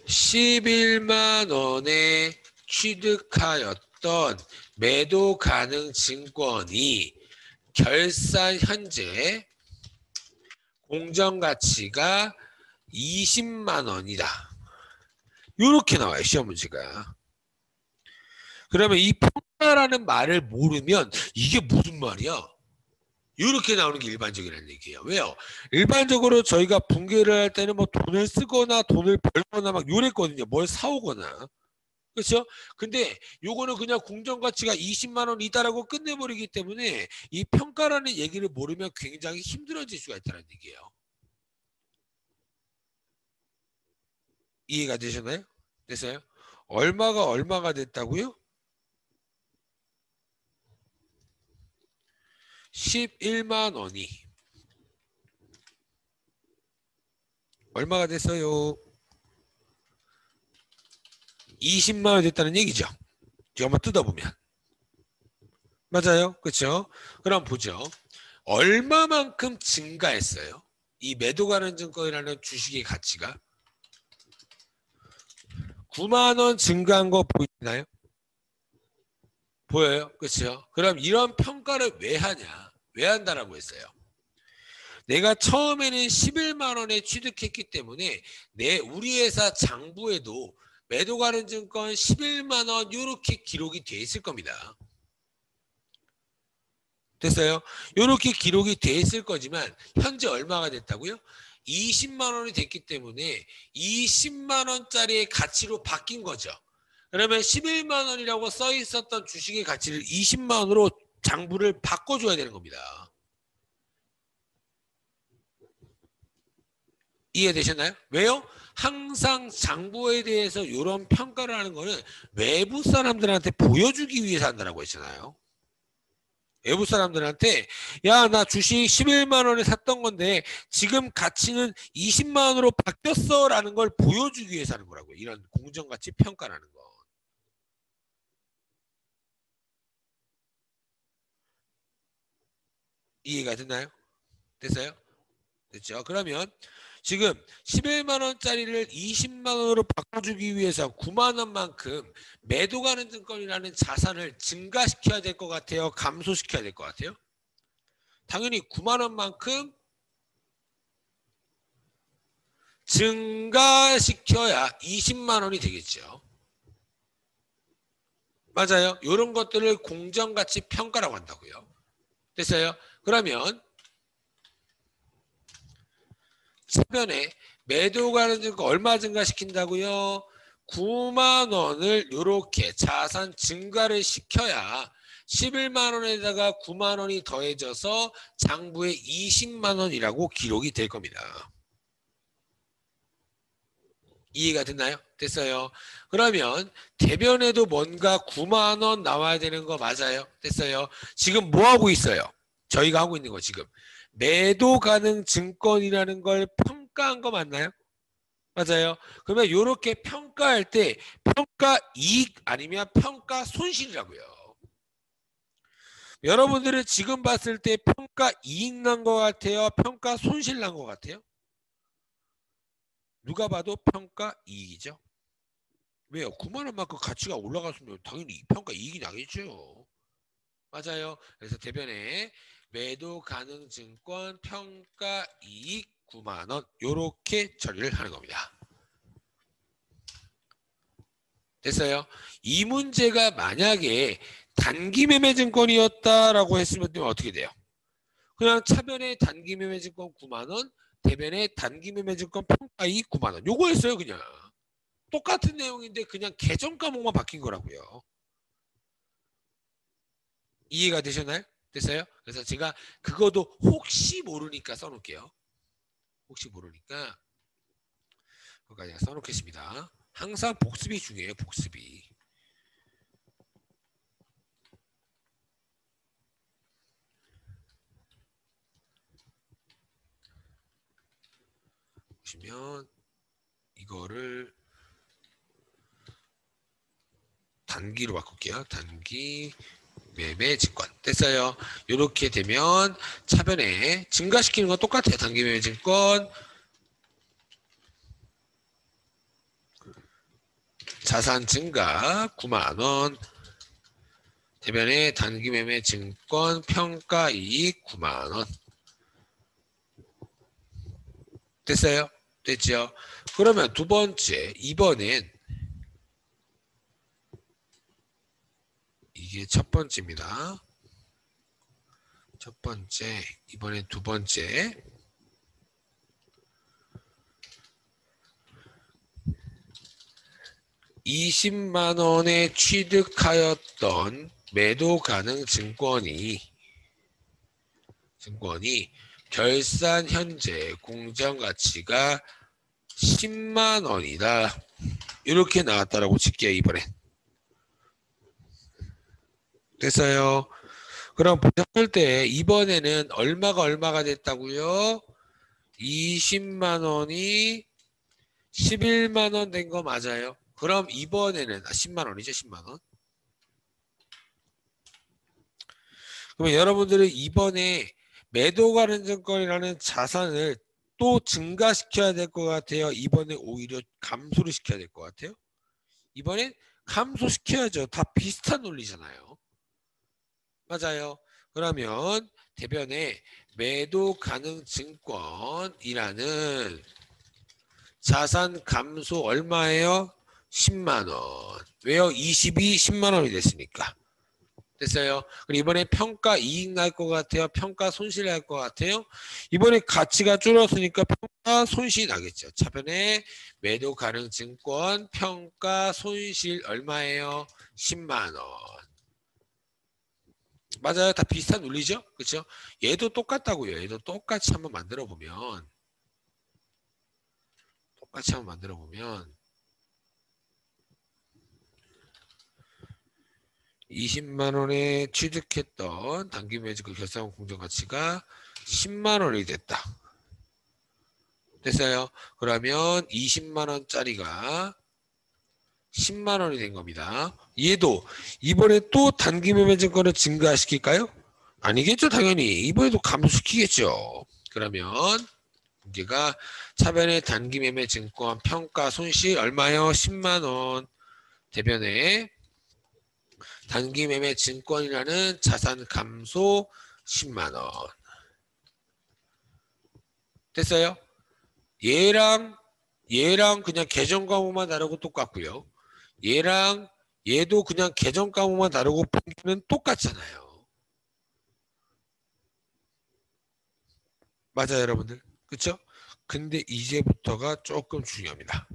11만 원에 취득하였던 매도 가능 증권이 결산 현재 공정가치가 20만 원이다. 이렇게 나와요, 시험 문제가. 그러면 이 평가라는 말을 모르면 이게 무슨 말이야? 이렇게 나오는 게 일반적이라는 얘기예요. 왜요? 일반적으로 저희가 분괴를 할 때는 뭐 돈을 쓰거나 돈을 벌거나 막 요랬거든요. 뭘 사오거나. 그렇죠? 근데 요거는 그냥 공정가치가 20만 원이다라고 끝내버리기 때문에 이 평가라는 얘기를 모르면 굉장히 힘들어질 수가 있다는 얘기예요. 이해가 되셨나요? 됐어요? 얼마가 됐다고요? 11만 원이 얼마가 됐어요? 20만 원 됐다는 얘기죠. 제가 한번 뜯어보면. 맞아요. 그렇죠? 그럼 보죠. 얼마만큼 증가했어요? 이 매도 가능 증권이라는 주식의 가치가 9만 원 증가한 거 보이나요? 보여요? 그렇죠? 그럼 이런 평가를 왜 하냐? 왜 한다라고 했어요? 내가 처음에는 11만 원에 취득했기 때문에 우리 회사 장부에도 매도 가능 증권 11만 원 이렇게 기록이 돼 있을 겁니다. 됐어요? 이렇게 기록이 돼 있을 거지만 현재 얼마가 됐다고요? 20만 원이 됐기 때문에 20만 원짜리의 가치로 바뀐 거죠. 그러면 11만 원이라고 써 있었던 주식의 가치를 20만 원으로 장부를 바꿔줘야 되는 겁니다. 이해되셨나요? 왜요? 항상 장부에 대해서 이런 평가를 하는 거는 외부 사람들한테 보여주기 위해서 한다고 했잖아요. 외부 사람들한테 야, 나 주식 11만 원에 샀던 건데 지금 가치는 20만 원으로 바뀌었어 라는 걸 보여주기 위해서 하는 거라고요. 이런 공정가치 평가라는 거. 이해가 됐나요? 됐어요? 됐죠? 그러면 지금 11만 원짜리를 20만 원으로 바꿔주기 위해서 9만 원만큼 매도 가능 증권이라는 자산을 증가시켜야 될 것 같아요? 감소시켜야 될 것 같아요? 당연히 9만 원만큼 증가시켜야 20만 원이 되겠죠. 맞아요. 이런 것들을 공정가치 평가라고 한다고요. 됐어요? 그러면 차변에 매도 가능 증권 얼마 증가시킨다고요? 9만 원을 이렇게 자산 증가를 시켜야 11만 원에다가 9만 원이 더해져서 장부에 20만 원이라고 기록이 될 겁니다. 이해가 됐나요? 됐어요. 그러면 대변에도 뭔가 9만 원 나와야 되는 거 맞아요? 됐어요. 지금 뭐 하고 있어요? 저희가 하고 있는 거 지금 매도 가능 증권이라는 걸 평가한 거 맞나요? 맞아요. 그러면 이렇게 평가할 때 평가 이익 아니면 평가 손실이라고요. 여러분들은 지금 봤을 때 평가 이익 난 것 같아요? 평가 손실 난 것 같아요? 누가 봐도 평가 이익이죠. 왜요? 9만 원만큼 가치가 올라갔으면 당연히 평가 이익이 나겠죠. 맞아요. 그래서 대변에 매도 가능 증권 평가 이익 9만 원 요렇게 처리를 하는 겁니다. 됐어요? 이 문제가 만약에 단기 매매 증권이었다라고 했으면 어떻게 돼요? 그냥 차변의 단기 매매 증권 9만 원, 대변의 단기 매매 증권 평가 이익 9만 원. 요거였어요, 그냥. 똑같은 내용인데 그냥 계정 과목만 바뀐 거라고요. 이해가 되셨나요? 됐어요? 그래서 제가 그거도 혹시 모르니까 써놓을게요. 혹시 모르니까 그거까지 써놓겠습니다. 항상 복습이 중요해요. 복습이. 보시면 이거를 단기로 바꿀게요. 단기 매매 증권 됐어요. 이렇게 되면 차변에 증가시키는 건 똑같아요. 단기 매매 증권 자산 증가 9만 원 대변에 단기 매매 증권 평가 이익 9만 원 됐어요? 됐죠? 그러면 두 번째 이번엔 이게 첫 번째입니다. 첫 번째 이번엔 두 번째 20만 원에 취득하였던 매도 가능 증권이 결산 현재 공정 가치가 10만 원이다. 이렇게 나왔다라고 칠게요. 이번엔. 됐어요. 그럼 보셨을 때 이번에는 얼마가 됐다고요? 20만 원이 11만 원 된 거 맞아요? 그럼 이번에는 10만 원이죠. 10만 원. 그러면 여러분들은 이번에 매도 가능 증권이라는 자산을 또 증가시켜야 될 것 같아요. 이번에 오히려 감소를 시켜야 될 것 같아요. 이번엔 감소시켜야죠. 다 비슷한 논리잖아요. 맞아요. 그러면 대변에 매도 가능 증권이라는 자산 감소 얼마예요? 10만 원. 왜요? 22, 10만 원이 됐으니까. 됐어요. 그리고 이번에 평가 이익 날 것 같아요. 평가 손실 날 것 같아요. 이번에 가치가 줄었으니까 평가 손실이 나겠죠. 차변에 매도 가능 증권 평가 손실 얼마예요? 10만 원. 맞아요. 다 비슷한 논리죠. 그렇죠? 얘도 똑같다고요. 얘도 똑같이 한번 만들어 보면 20만 원에 취득했던 단기 매직 결산 공정 가치가 10만 원이 됐다. 됐어요. 그러면 20만 원짜리가 10만 원이 된 겁니다. 얘도 이번에 또 단기 매매 증권을 증가시킬까요? 아니겠죠. 당연히 이번에도 감소시키겠죠. 그러면 문제가 차변의 단기 매매 증권 평가 손실 얼마요? 10만 원. 대변에 단기 매매 증권이라는 자산 감소 10만 원. 됐어요? 얘랑 그냥 계정 과목만 다르고 똑같고요. 얘랑 얘도 그냥 계정 과목만 다르고 분기는 똑같잖아요. 맞아요, 여러분들. 그렇죠? 근데 이제부터가 조금 중요합니다.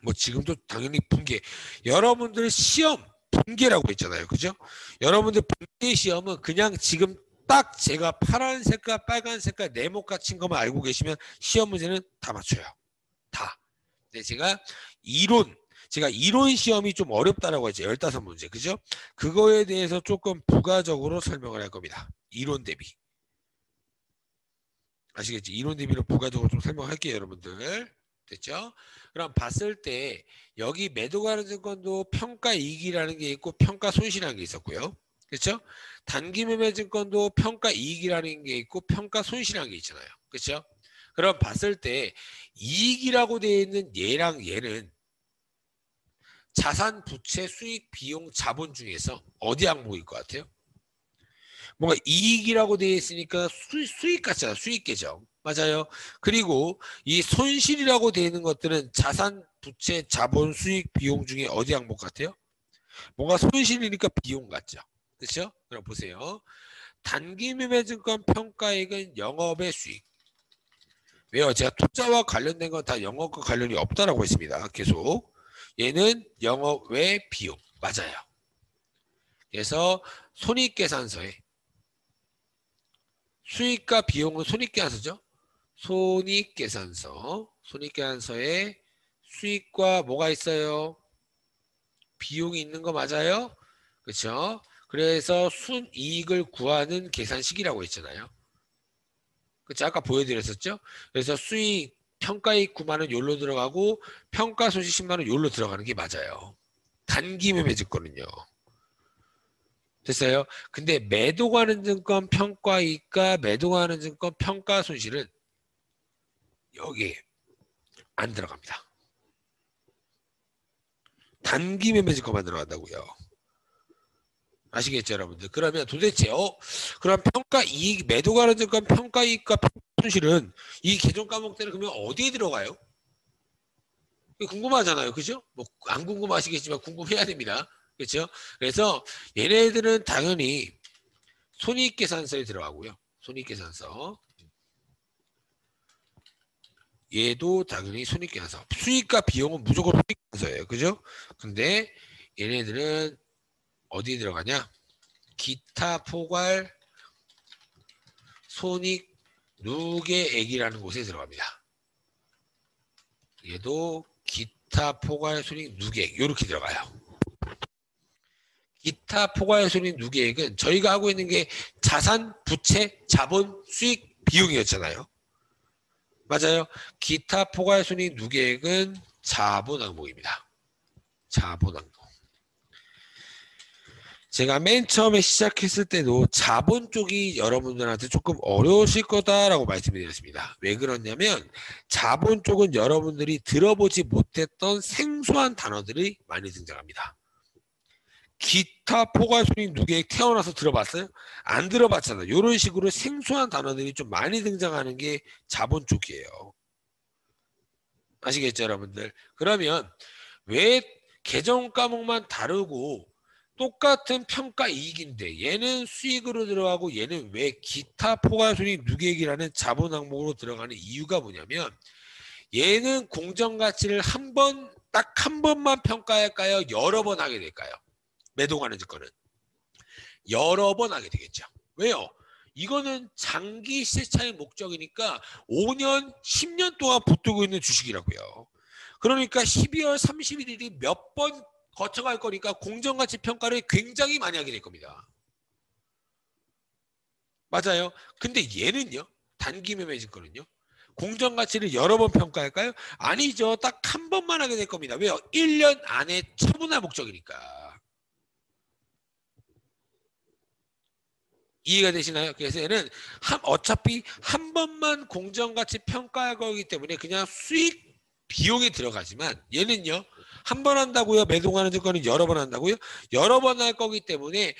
뭐 지금도 당연히 분계. 여러분들 시험 분계라고 했잖아요. 그죠? 여러분들 분계 시험은 그냥 지금 딱 제가 파란 색깔, 빨간 색깔 네모 갇힌 것만 알고 계시면 시험 문제는 다 맞춰요. 다. 근데 제가 이론 시험이 좀 어렵다라고 했죠. 15문제. 그죠? 그거에 대해서 조금 부가적으로 설명을 할 겁니다. 이론 대비. 아시겠지? 이론 대비로 부가적으로 좀 설명할게요, 여러분들. 됐죠? 그럼 봤을 때 여기 매도 가능 증권도 평가 이익이라는 게 있고 평가 손실이라는 게 있었고요. 그렇죠? 단기 매매 증권도 평가 이익이라는 게 있고 평가 손실이라는 게 있잖아요. 그렇죠? 그럼 봤을 때 이익이라고 되어 있는 얘랑 얘는 자산, 부채, 수익, 비용, 자본 중에서 어디 항목일 것 같아요? 뭔가 이익이라고 되어 있으니까 수익 같잖아. 수익 계정. 맞아요. 그리고 이 손실이라고 되어 있는 것들은 자산, 부채, 자본, 수익, 비용 중에 어디 항목 같아요? 뭔가 손실이니까 비용 같죠. 그렇죠? 그럼 보세요. 단기 매매 증권 평가액은 영업의 수익. 왜요? 제가 투자와 관련된 건 다 영업과 관련이 없다라고 했습니다. 계속. 얘는 영업 외 비용. 맞아요. 그래서 손익계산서에 수익과 비용은 손익계산서죠. 손익계산서에 수익과 뭐가 있어요? 비용이 있는 거 맞아요? 그렇죠? 그래서 순이익을 구하는 계산식이라고 했잖아요. 그쵸? 아까 보여드렸었죠? 그래서 수익, 평가이익 9만 원 요로 들어가고 평가 손실 10만 원 요로 들어가는 게 맞아요. 단기 매매 증권은요. 됐어요? 근데 매도 가는 증권 평가이익과 매도 가는 증권 평가 손실은 여기 안 들어갑니다. 단기 매매 증권만 들어간다고요. 아시겠죠, 여러분들? 그러면 도대체 그럼 평가 이익 매도 가는 증권 평가 이익과 평가 손실은 이 계정 과목들은 그러면 어디에 들어가요? 궁금하잖아요, 그죠? 뭐 안 궁금하시겠지만 궁금해야 됩니다, 그렇죠? 그래서 얘네들은 당연히 손익계산서에 들어가고요. 손익계산서. 얘도 당연히 손익계산서. 수익과 비용은 무조건 손익계산서예요, 그죠? 근데 얘네들은 어디에 들어가냐? 기타 포괄 손익 누계액이라는 곳에 들어갑니다. 얘도 기타 포괄 손익 누계액 이렇게 들어가요. 기타 포괄 손익 누계액은 저희가 하고 있는 게 자산, 부채, 자본, 수익, 비용이었잖아요. 맞아요. 기타 포괄 손익 누계액은 자본 항목입니다. 자본 항목. 제가 맨 처음에 시작했을 때도 자본 쪽이 여러분들한테 조금 어려우실 거다라고 말씀드렸습니다. 왜 그러냐면 자본 쪽은 여러분들이 들어보지 못했던 생소한 단어들이 많이 등장합니다. 기타 포괄손익 누계액 태어나서 들어봤어요? 안 들어봤잖아요. 이런 식으로 생소한 단어들이 좀 많이 등장하는 게 자본 쪽이에요. 아시겠죠, 여러분들? 그러면 왜 계정 과목만 다르고 똑같은 평가 이익인데 얘는 수익으로 들어가고 얘는 왜 기타 포괄손익 누계액이라는 자본 항목으로 들어가는 이유가 뭐냐면 얘는 공정가치를 딱 한 번만 평가할까요? 여러 번 하게 될까요? 매도가는 증권은 여러 번 하게 되겠죠. 왜요? 이거는 장기 시세차익 목적이니까 5년, 10년 동안 붙들고 있는 주식이라고요. 그러니까 12월 31일이 몇 번 거쳐갈 거니까 공정가치 평가를 굉장히 많이 하게 될 겁니다. 맞아요. 근데 얘는요. 단기 매매 증권은요. 공정가치를 여러 번 평가할까요? 아니죠. 딱 한 번만 하게 될 겁니다. 왜요? 1년 안에 처분할 목적이니까. 이해가 되시나요? 그래서 얘는 어차피 한 번만 공정가치 평가할 거기 때문에 그냥 수익 비용에 들어가지만 얘는요. 한 번 한다고요. 매도하는 증권은 여러 번 한다고요. 여러 번 할 거기 때문에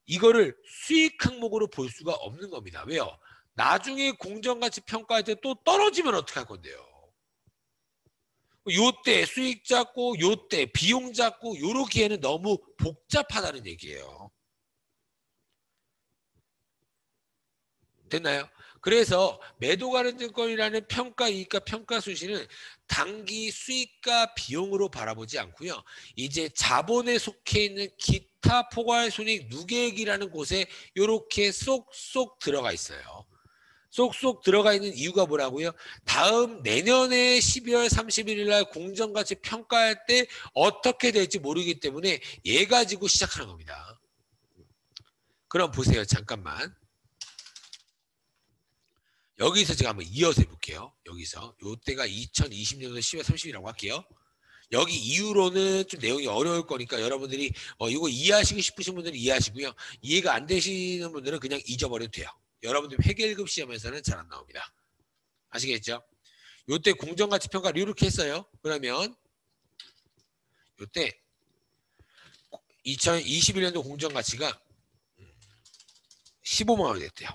이거를 수익 항목으로 볼 수가 없는 겁니다. 왜요? 나중에 공정가치 평가할 때 또 떨어지면 어떻게 할 건데요? 요때 수익 잡고 요때 비용 잡고 요렇게는 너무 복잡하다는 얘기예요. 됐나요? 그래서 매도 가는 증권이라는 평가 이익과 평가 수시는 단기 수익과 비용으로 바라보지 않고요. 이제 자본에 속해 있는 기타 포괄 손익 누계액이라는 곳에 이렇게 쏙쏙 들어가 있어요. 쏙쏙 들어가 있는 이유가 뭐라고요? 다음 내년에 12월 31일 날 공정가치 평가할 때 어떻게 될지 모르기 때문에 얘 가지고 시작하는 겁니다. 그럼 보세요. 잠깐만. 여기서 제가 한번 이어서 해볼게요. 여기서 요때가 2020년도 10월 30일이라고 할게요. 여기 이후로는 좀 내용이 어려울 거니까 여러분들이 이거 이해하시고 싶으신 분들은 이해하시고요. 이해가 안 되시는 분들은 그냥 잊어버려도 돼요. 여러분들 회계 1급 시험에서는 잘 안 나옵니다. 아시겠죠? 요때 공정가치평가를 이렇게 했어요. 그러면 요때 2021년도 공정가치가 15만 원이 됐대요.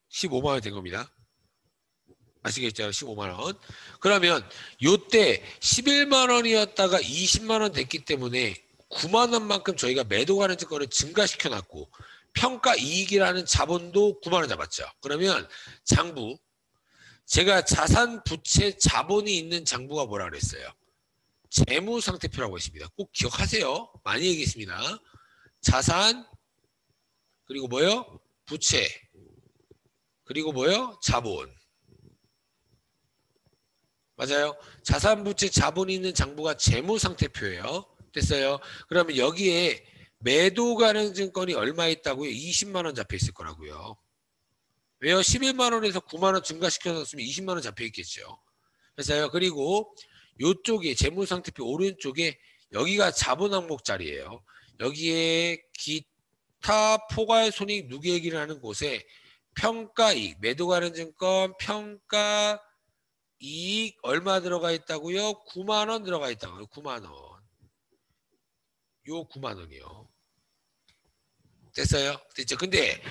15만 원이 된 겁니다. 아시겠죠? 15만 원. 그러면 요때 11만 원이었다가 20만 원 됐기 때문에 9만 원만큼 저희가 매도 가능 증권을 증가시켜 놨고 평가 이익이라는 자본도 9만 원 잡았죠. 그러면 장부, 제가 자산, 부채, 자본이 있는 장부가 뭐라 그랬어요? 재무상태표라고 했습니다. 꼭 기억하세요. 많이 얘기했습니다. 자산, 그리고 뭐요? 부채, 그리고 뭐요? 자본. 맞아요. 자산, 부채, 자본이 있는 장부가 재무상태표예요. 됐어요. 그러면 여기에 매도 가능 증권이 얼마 있다고요? 20만 원 잡혀 있을 거라고요. 왜요? 11만 원에서 9만 원 증가시켜놨으면 20만 원 잡혀 있겠죠. 됐어요. 그리고 요쪽에 재무상태표 오른쪽에 여기가 자본 항목 자리예요. 여기에 기타 포괄 손익 누계액이라는 곳에 평가이익, 매도 가능 증권 평가 이익 얼마 들어가 있다고요? 9만 원 들어가 있다고요. 9만 원. 요 9만 원이요. 됐어요? 됐죠? 근데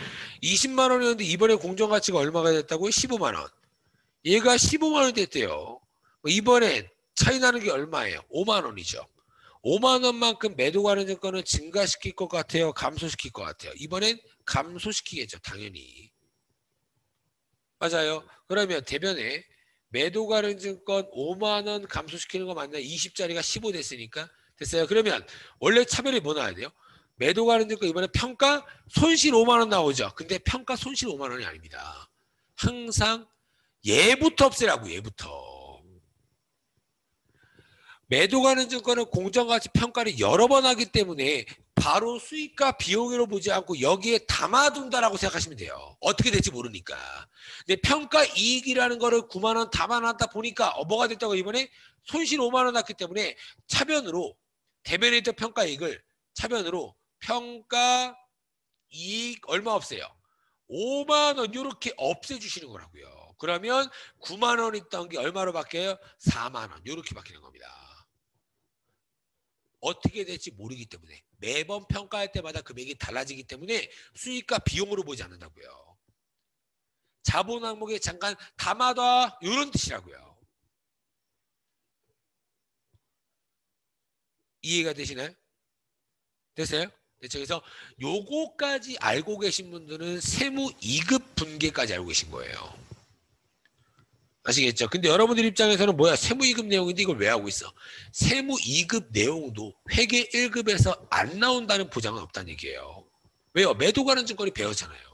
20만 원이었는데 이번에 공정가치가 얼마가 됐다고요? 15만 원. 얘가 15만 원이 됐대요. 이번엔 차이 나는 게 얼마예요? 5만 원이죠. 5만 원만큼 매도 가능 증권을 증가시킬 것 같아요? 감소시킬 것 같아요? 이번엔 감소시키겠죠. 당연히. 맞아요. 그러면 대변에 매도 가능 증권 5만 원 감소시키는 거 맞나요? 20짜리가 15 됐으니까. 됐어요. 그러면 원래 차별이 뭐 나와야 돼요? 매도 가능 증권 이번에 평가 손실 5만 원 나오죠. 근데 평가 손실 5만 원이 아닙니다. 항상 얘부터 없애라고 얘부터. 매도 가능 증권은 공정가치 평가를 여러 번 하기 때문에 바로 수익과 비용으로 보지 않고 여기에 담아둔다라고 생각하시면 돼요. 어떻게 될지 모르니까. 근데 평가 이익이라는 거를 9만 원 담아놨다 보니까 뭐가 됐다고 이번에 손실 5만 원 났기 때문에 차변으로 대변에 있던 평가 이익을 차변으로 평가 이익 얼마 없어요? 5만 원 이렇게 없애주시는 거라고요. 그러면 9만 원 있던 게 얼마로 바뀌어요? 4만 원 이렇게 바뀌는 겁니다. 어떻게 될지 모르기 때문에 매번 평가할 때마다 금액이 달라지기 때문에 수익과 비용으로 보지 않는다고요. 자본 항목에 잠깐 담아둬 이런 뜻이라고요. 이해가 되시나요? 됐어요? 됐죠? 그래서 요거까지 알고 계신 분들은 세무 2급 분계까지 알고 계신 거예요. 아시겠죠? 근데 여러분들 입장에서는 뭐야? 세무 2급 내용인데 이걸 왜 하고 있어? 세무 2급 내용도 회계 1급에서 안 나온다는 보장은 없다는 얘기예요. 왜요? 매도 가능 증권이 배웠잖아요.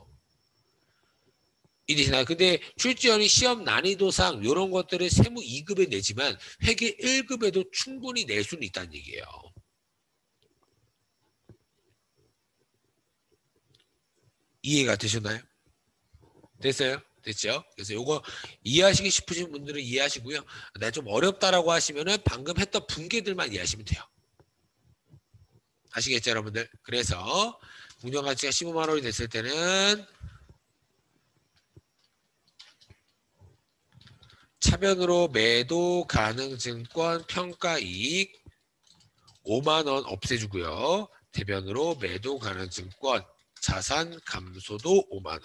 이되시나요? 근데 출제원이 시험 난이도상 이런 것들을 세무 2급에 내지만 회계 1급에도 충분히 낼 수는 있다는 얘기예요. 이해가 되셨나요? 됐어요? 됐죠? 그래서 요거 이해하시기 싶으신 분들은 이해하시고요. 내가 좀 어렵다라고 하시면은 방금 했던 분계들만 이해하시면 돼요. 아시겠죠, 여러분들? 그래서 공정가치가 15만 원이 됐을 때는 차변으로 매도 가능 증권 평가 이익 5만 원 없애주고요. 대변으로 매도 가능 증권 자산 감소도 5만 원.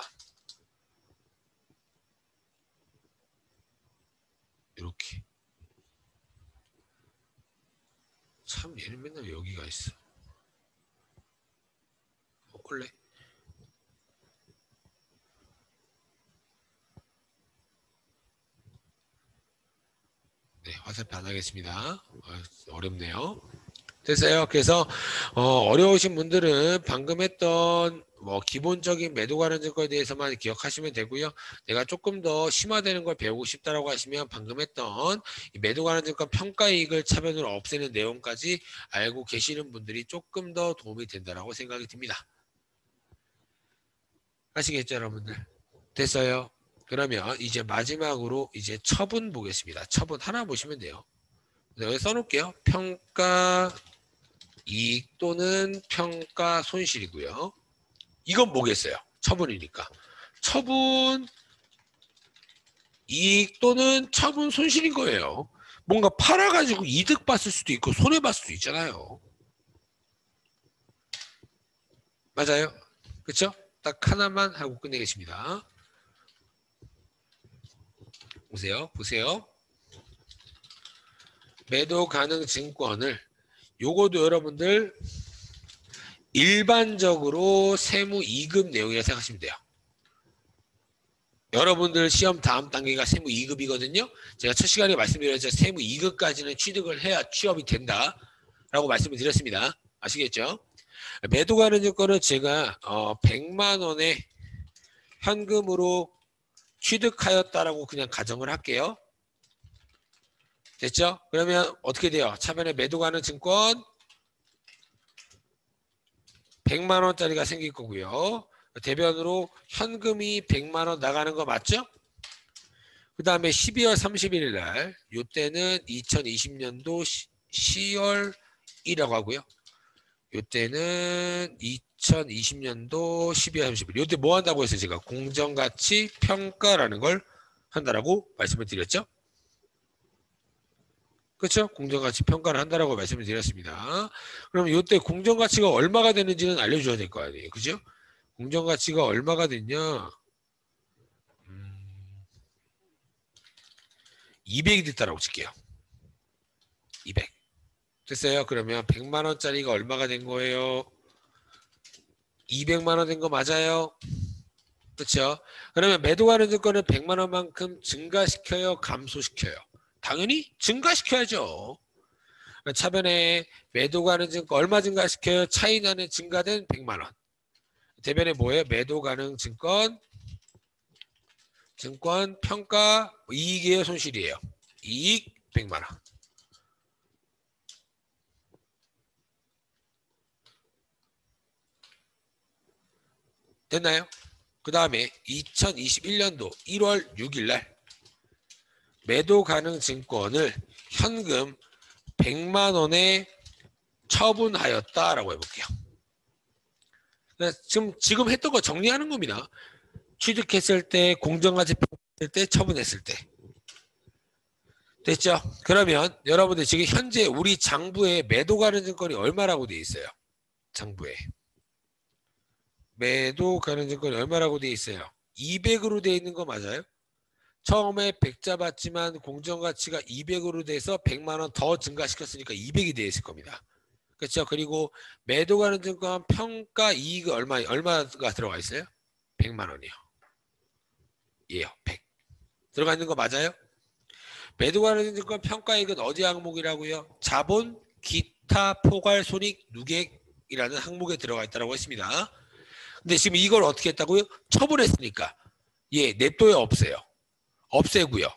이렇게. 참 얘는 맨날 여기가 있어. 원래 네, 화살표 안 하겠습니다. 어렵네요. 됐어요. 그래서 어려우신 분들은 방금 했던 뭐 기본적인 매도 가능 증권에 대해서만 기억하시면 되고요. 내가 조금 더 심화되는 걸 배우고 싶다라고 하시면 방금 했던 이 매도 가능 증권 평가 이익을 차변으로 없애는 내용까지 알고 계시는 분들이 조금 더 도움이 된다라고 생각이 듭니다. 아시겠죠, 여러분들? 됐어요. 그러면 이제 마지막으로 이제 처분 보겠습니다. 처분 하나 보시면 돼요. 여기 써놓을게요. 평가 이익 또는 평가 손실이고요. 이건 뭐겠어요? 처분이니까. 처분 이익 또는 처분 손실인 거예요. 뭔가 팔아가지고 이득 봤을 수도 있고 손해봤을 수도 있잖아요. 맞아요? 그렇죠? 딱 하나만 하고 끝내겠습니다. 보세요. 매도 가능 증권을 요거도 여러분들 일반적으로 세무 2급 내용이라 생각하시면 돼요. 여러분들 시험 다음 단계가 세무 2급이거든요. 제가 첫 시간에 말씀드렸죠. 세무 2급까지는 취득을 해야 취업이 된다 라고 말씀을 드렸습니다. 아시겠죠? 매도 가능 증권은 제가 100만 원의 현금으로 취득하였다라고 그냥 가정을 할게요. 됐죠? 그러면 어떻게 돼요? 차변에 매도 가능 증권 100만 원짜리가 생길 거고요. 대변으로 현금이 100만 원 나가는 거 맞죠? 그 다음에 12월 31일 날 요때는 2020년도 10월 1이라고 하고요. 요때는 2020년도 12월 30일. 요때 뭐 한다고 했어요? 제가 공정가치 평가라는 걸 한다라고 말씀을 드렸죠? 그렇죠? 공정가치 평가를 한다라고 말씀을 드렸습니다. 그럼 이때 공정가치가 얼마가 되는지는 알려줘야 될 거 아니에요. 그죠? 공정가치가 얼마가 됐냐? 200이 됐다라고 칠게요. 200. 됐어요? 그러면 100만 원짜리가 얼마가 된 거예요? 200만 원 된 거 맞아요? 그렇죠? 그러면 매도 가능 증권은 100만 원만큼 증가시켜요? 감소시켜요? 당연히 증가시켜야죠. 차변에 매도 가능 증권 얼마 증가시켜요? 차이 나는 증가된 100만 원. 대변에 뭐예요? 매도 가능 증권 평가 이익이에요? 손실이에요? 이익 100만 원. 됐나요? 그 다음에 2021년도 1월 6일 날 매도 가능 증권을 현금 100만 원에 처분하였다라고 해볼게요. 지금 했던 거 정리하는 겁니다. 취득했을 때, 공정가치 평가했을 때, 처분했을 때. 됐죠? 그러면 여러분들 지금 현재 우리 장부에 매도 가능 증권이 얼마라고 되어 있어요? 장부에. 매도 가능 증권이 얼마라고 되어 있어요? 200으로 되어 있는 거 맞아요? 처음에 100 잡았지만 공정가치가 200으로 돼서 100만 원 더 증가시켰으니까 200이 되어 있을 겁니다. 그렇죠? 그리고 매도 가능 증권 평가 이익이 얼마가 들어가 있어요? 100만 원이요. 예요. 100. 들어가 있는 거 맞아요? 매도 가능 증권 평가 이익은 어디 항목이라고요? 자본, 기타, 포괄, 손익, 누객이라는 항목에 들어가 있다고 했습니다. 근데 지금 이걸 어떻게 했다고요? 처분했으니까. 예, 냅둬요, 없애요? 없애고요.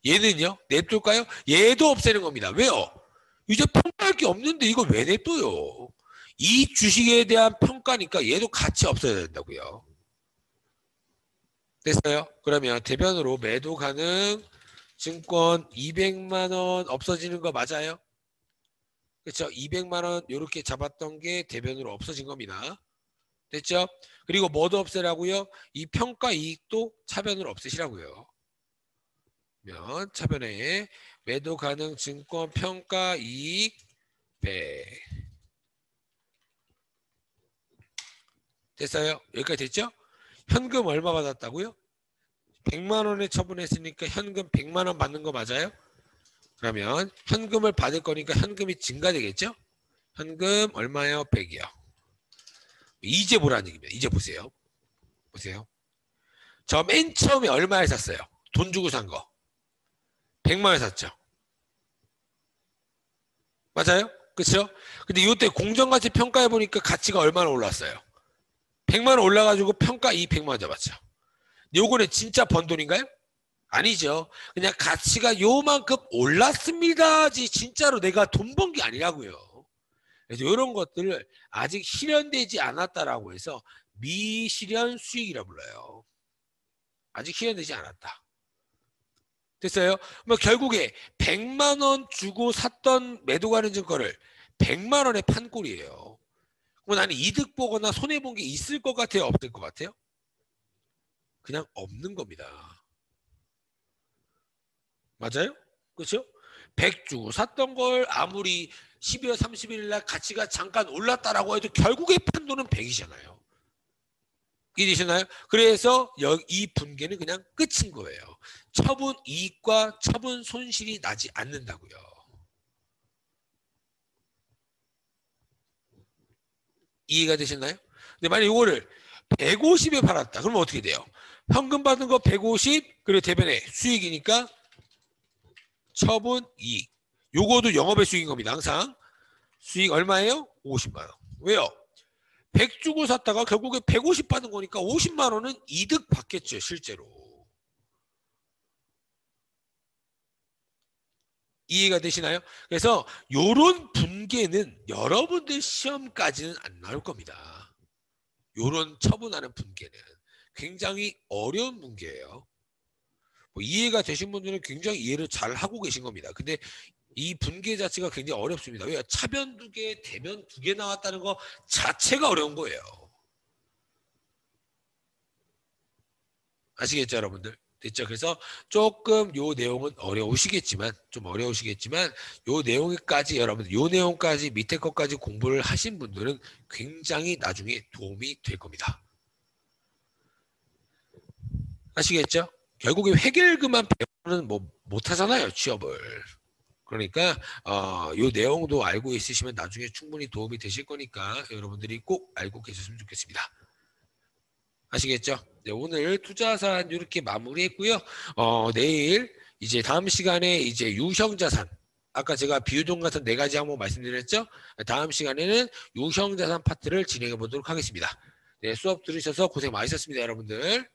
얘는요? 냅둘까요? 얘도 없애는 겁니다. 왜요? 이제 평가할 게 없는데 이걸 왜 냅둬요? 이 주식에 대한 평가니까 얘도 같이 없어야 된다고요. 됐어요? 그러면 대변으로 매도 가능 증권 200만 원 없어지는 거 맞아요? 그렇죠? 200만 원 이렇게 잡았던 게 대변으로 없어진 겁니다. 됐죠? 그리고 뭐도 없애라고요? 이 평가 이익도 차변으로 없애시라고요. 차변에 매도 가능 증권 평가 이익 100. 됐어요? 여기까지 됐죠? 현금 얼마 받았다고요? 100만 원에 처분했으니까 현금 100만 원 받는 거 맞아요? 그러면 현금을 받을 거니까 현금이 증가되겠죠? 현금 얼마요? 100이요. 이제 보라는 얘기입니다. 이제 보세요. 저 맨 처음에 얼마에 샀어요? 돈 주고 산 거. 100만 원에 샀죠? 맞아요? 그렇죠? 근데 이때 공정가치 평가해 보니까 가치가 얼마나 올랐어요? 100만 원 올라가지고 평가 200만 원 잡았죠. 요거는 진짜 번 돈인가요? 아니죠. 그냥 가치가 요만큼 올랐습니다지 진짜로 내가 돈 번 게 아니라고요. 그래서 이런 것들을 아직 실현되지 않았다라고 해서 미실현 수익이라 불러요. 아직 실현되지 않았다. 됐어요? 뭐 결국에 100만 원 주고 샀던 매도 관련 증거를 100만 원에 판 꼴이에요. 그럼 나는 이득 보거나 손해 본 게 있을 것 같아요? 없을 것 같아요? 그냥 없는 겁니다. 맞아요? 그렇죠? 100 주고 샀던 걸 아무리 12월 31일 날 가치가 잠깐 올랐다라고 해도 결국에 판 돈은 100이잖아요. 이해되시나요? 그래서 이 분계는 그냥 끝인 거예요. 처분 이익과 처분 손실이 나지 않는다고요. 이해가 되셨나요? 근데 만약 이거를 150에 팔았다. 그러면 어떻게 돼요? 현금 받은 거 150, 그리고 대변에 수익이니까 처분 이익. 요거도 영업의 수익인 겁니다. 항상. 수익 얼마예요? 50만 원. 왜요? 100 주고 샀다가 결국에 150 받은 거니까 50만 원은 이득 받겠죠, 실제로. 이해가 되시나요? 그래서 요런 분계는 여러분들 시험까지는 안 나올 겁니다. 요런 처분하는 분계는 굉장히 어려운 분계예요. 뭐 이해가 되신 분들은 굉장히 이해를 잘 하고 계신 겁니다. 근데 이 분계 자체가 굉장히 어렵습니다. 왜? 차변 2개, 대변 2개 나왔다는 거 자체가 어려운 거예요. 아시겠죠, 여러분들? 됐죠? 그래서 조금 요 내용은 어려우시겠지만, 요 내용까지 여러분들, 요 내용까지 밑에 것까지 공부를 하신 분들은 굉장히 나중에 도움이 될 겁니다. 아시겠죠? 결국에 회계일금만 배우는 뭐 못하잖아요, 취업을. 그러니까 요 내용도 알고 있으시면 나중에 충분히 도움이 되실 거니까 여러분들이 꼭 알고 계셨으면 좋겠습니다. 아시겠죠? 네, 오늘 투자산 이렇게 마무리했고요. 내일 이제 다음 시간에 이제 유형자산, 아까 제가 비유동 같은 4가지 항목 말씀드렸죠? 다음 시간에는 유형자산 파트를 진행해 보도록 하겠습니다. 네, 수업 들으셔서 고생 많으셨습니다, 여러분들.